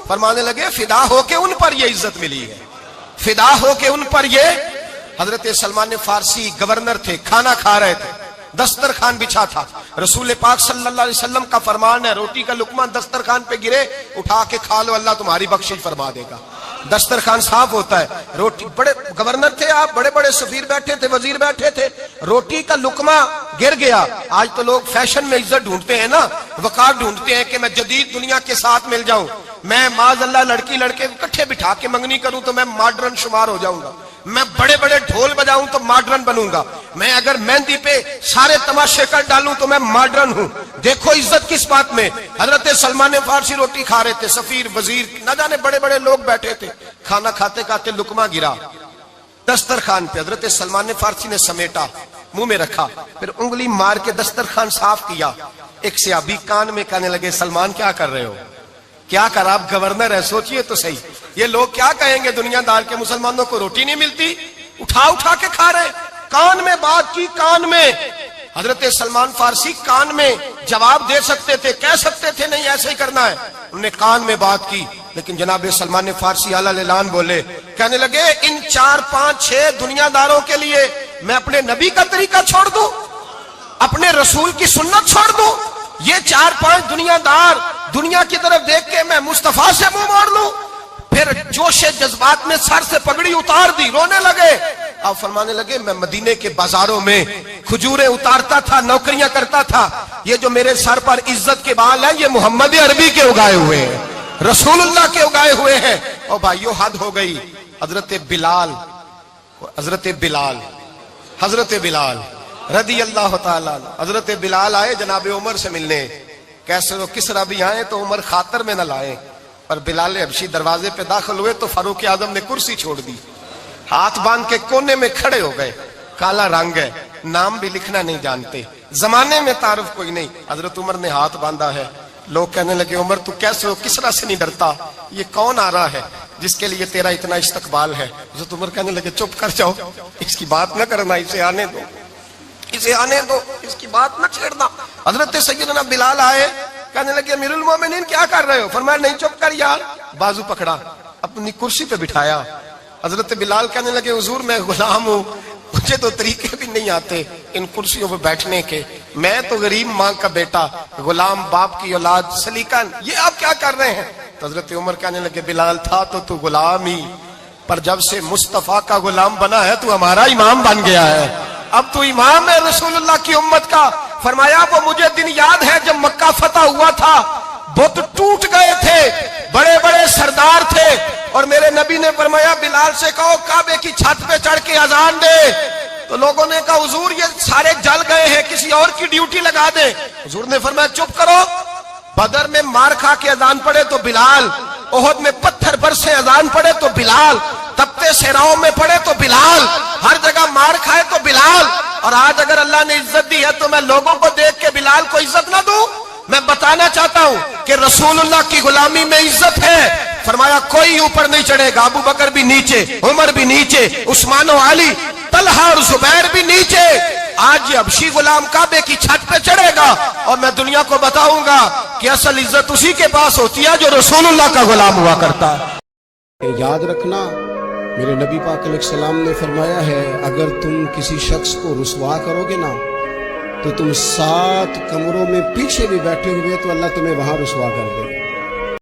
فرمانے لگے فدا ہو کے ان پر یہ عزت ملی ہے، فدا ہو کے ان پر یہ. حضرت سلمان فارسی گورنر تھے، کھانا کھا رہے تھے، دسترخوان بچھا تھا. رسول پاک صلی اللہ علیہ وسلم کا فرمان ہے روٹی کا لقمہ دسترخوان پہ گرے اٹھا کے کھا لو، اللہ تمہاری بخشش فرما دے گا. دسترخوان صاف ہوتا ہے. روٹی، بڑے گورنر تھے آپ، بڑے بڑے سفیر بیٹھے تھے، وزیر بیٹھے تھے، روٹی کا لقمہ گر گیا. آج تو لوگ فیشن میں عزت ڈھونڈتے ہیں نا، وقار ڈھونڈتے ہیں کہ میں جدید دنیا کے ساتھ مل جاؤں، میں معاذ اللہ لڑکی لڑکے اکٹھے بٹھا کے منگنی کروں تو میں ماڈرن شمار ہو جاؤں گا، میں بڑے بڑے ڈھول بجاؤں تو ماڈرن بنوں گا، میں اگر مہندی پہ سارے تماشے کر ڈالوں تو میں ماڈرن ہوں. دیکھو عزت کس بات میں. حضرت سلمان فارسی روٹی کھا رہے تھے، سفیر وزیر نہ جانے بڑے بڑے لوگ بیٹھے تھے، کھانا کھاتے کھاتے لقمہ گرا دسترخوان پہ. حضرت سلمان فارسی نے سمیٹا، منہ میں رکھا، پھر انگلی مار کے دسترخوان صاف کیا. ایک صحابی کان میں کہنے لگے سلمان کیا کر رہے ہو، کیا کر، آپ گورنر ہے، سوچئے تو صحیح، یہ لوگ کیا کہیں گے دنیا دار کے مسلمانوں کو روٹی نہیں ملتی، اٹھا اٹھا کے کھا رہے. کان میں بات کی، کان میں. حضرت سلمان فارسی کان میں جواب دے سکتے تھے، کہہ سکتے تھے نہیں ایسے ہی کرنا ہے، انہوں نے کان میں بات کی. لیکن جناب سلمان فارسی اعلیٰ اعلان بولے، کہنے لگے ان 4 5 6 دنیا داروں کے لیے میں اپنے نبی کا طریقہ چھوڑ دوں، اپنے رسول کی سنت چھوڑ دوں؟ یہ 4 5 دنیا دار دنیا کی طرف دیکھ کے میں مصطفیٰ سے منہ موڑ لوں؟ پھر جوش جذبات میں سر سے پگڑی اتار دی، رونے لگے۔ آپ فرمانے لگے میں مدینے کے بازاروں میں کھجوریں اتارتا تھا، نوکریاں کرتا تھا، یہ جو میرے سر پر عزت کے بال ہیں یہ محمد عربی کے اگائے ہوئے ہیں، رسول اللہ کے اگائے ہوئے ہیں۔ اور بھائیو حد ہو گئی۔ حضرت بلال رضی اللہ تعالیٰ عنہ، حضرت بلال آئے جناب عمر سے ملنے، کیسے وہ کسرا بھی آئے تو عمر خاطر میں نہ لائے، اور بلال حبشی دروازے پہ داخل ہوئے تو فاروق اعظم نے کرسی چھوڑ دی، ہاتھ باندھ کے کونے میں کھڑے ہو گئے۔ کالا رنگ ہے، نام بھی لکھنا نہیں جانتے، زمانے میں تعارف کوئی نہیں۔ حضرت عمر نے ہاتھ باندھا ہے، لوگ کہنے لگے عمر تو کیسے ہو، کسرا سے نہیں ڈرتا، یہ کون آ رہا ہے جس کے لیے تیرا اتنا استقبال ہے؟ حضرت عمر کہنے لگے چپ کر جاؤ، اس کی بات نہ کرنا، اسے آنے دو، اس کی بات نہ چھیڑنا۔ حضرت سیدنا بلال آئے، کہنے لگے امیر المومنین کیا کر رہے ہو؟ فرمایا نہیں چپ کر یار، بازو پکڑا، اپنی کرسی پہ بٹھایا۔ حضرت بلال کہنے لگے حضور میں غلام ہوں، مجھے تو طریقے بھی نہیں آتے ان کرسیوں پہ بیٹھنے کے، میں تو غریب ماں کا بیٹا، غلام باپ کی اولاد، سلیقہ، یہ آپ کیا کر رہے ہیں؟ تو حضرت عمر کہنے لگے بلال تھا تو غلام ہی، پر جب سے مصطفیٰ کا غلام بنا ہے تو ہمارا امام بن گیا ہے، اب تو امام ہے رسول اللہ کی امت کا۔ فرمایا وہ مجھے دن یاد ہے جب مکہ فتح ہوا تھا، بت ٹوٹ گئے تھے، بڑے بڑے سردار تھے، اور میرے نبی نے فرمایا بلال سے کہو کعبے کی چھت پہ چڑھ کے اذان دے۔ تو لوگوں نے کہا حضور یہ سارے جل گئے ہیں، کسی اور کی ڈیوٹی لگا دے۔ حضور نے فرمایا چپ کرو، بدر میں مار کھا کے اذان پڑے تو بلال، احد میں پتھر برسے اذان پڑے تو بلال، تپتے صحراؤں میں پڑے تو بلال، ہر جگہ مار کھائے تو بلال۔ اور آج اگر اللہ نے عزت دی ہے تو میں لوگوں کو دیکھ کے بلال کو عزت نہ دوں؟ میں بتانا چاہتا ہوں کہ رسول اللہ کی غلامی میں عزت ہے۔ فرمایا کوئی اوپر نہیں چڑھے گا، ابو بکر بھی نیچے، عمر بھی نیچے، عثمان و علی، طلحہ اور زبیر بھی نیچے۔ آج یہ حبشی غلام کعبے کی چھت پہ چڑھے گا اور میں دنیا کو بتاؤں گا کہ اصل عزت اسی کے پاس ہوتی ہے جو رسول اللہ کا غلام ہوا کرتا ہے۔ یاد رکھنا میرے نبی پاک علیہ السلام نے فرمایا ہے اگر تم کسی شخص کو رسوا کرو گے نا تو تم 7 کمروں میں پیچھے بھی بیٹھے ہوئے تو اللہ تمہیں وہاں رسوا کر دے گا۔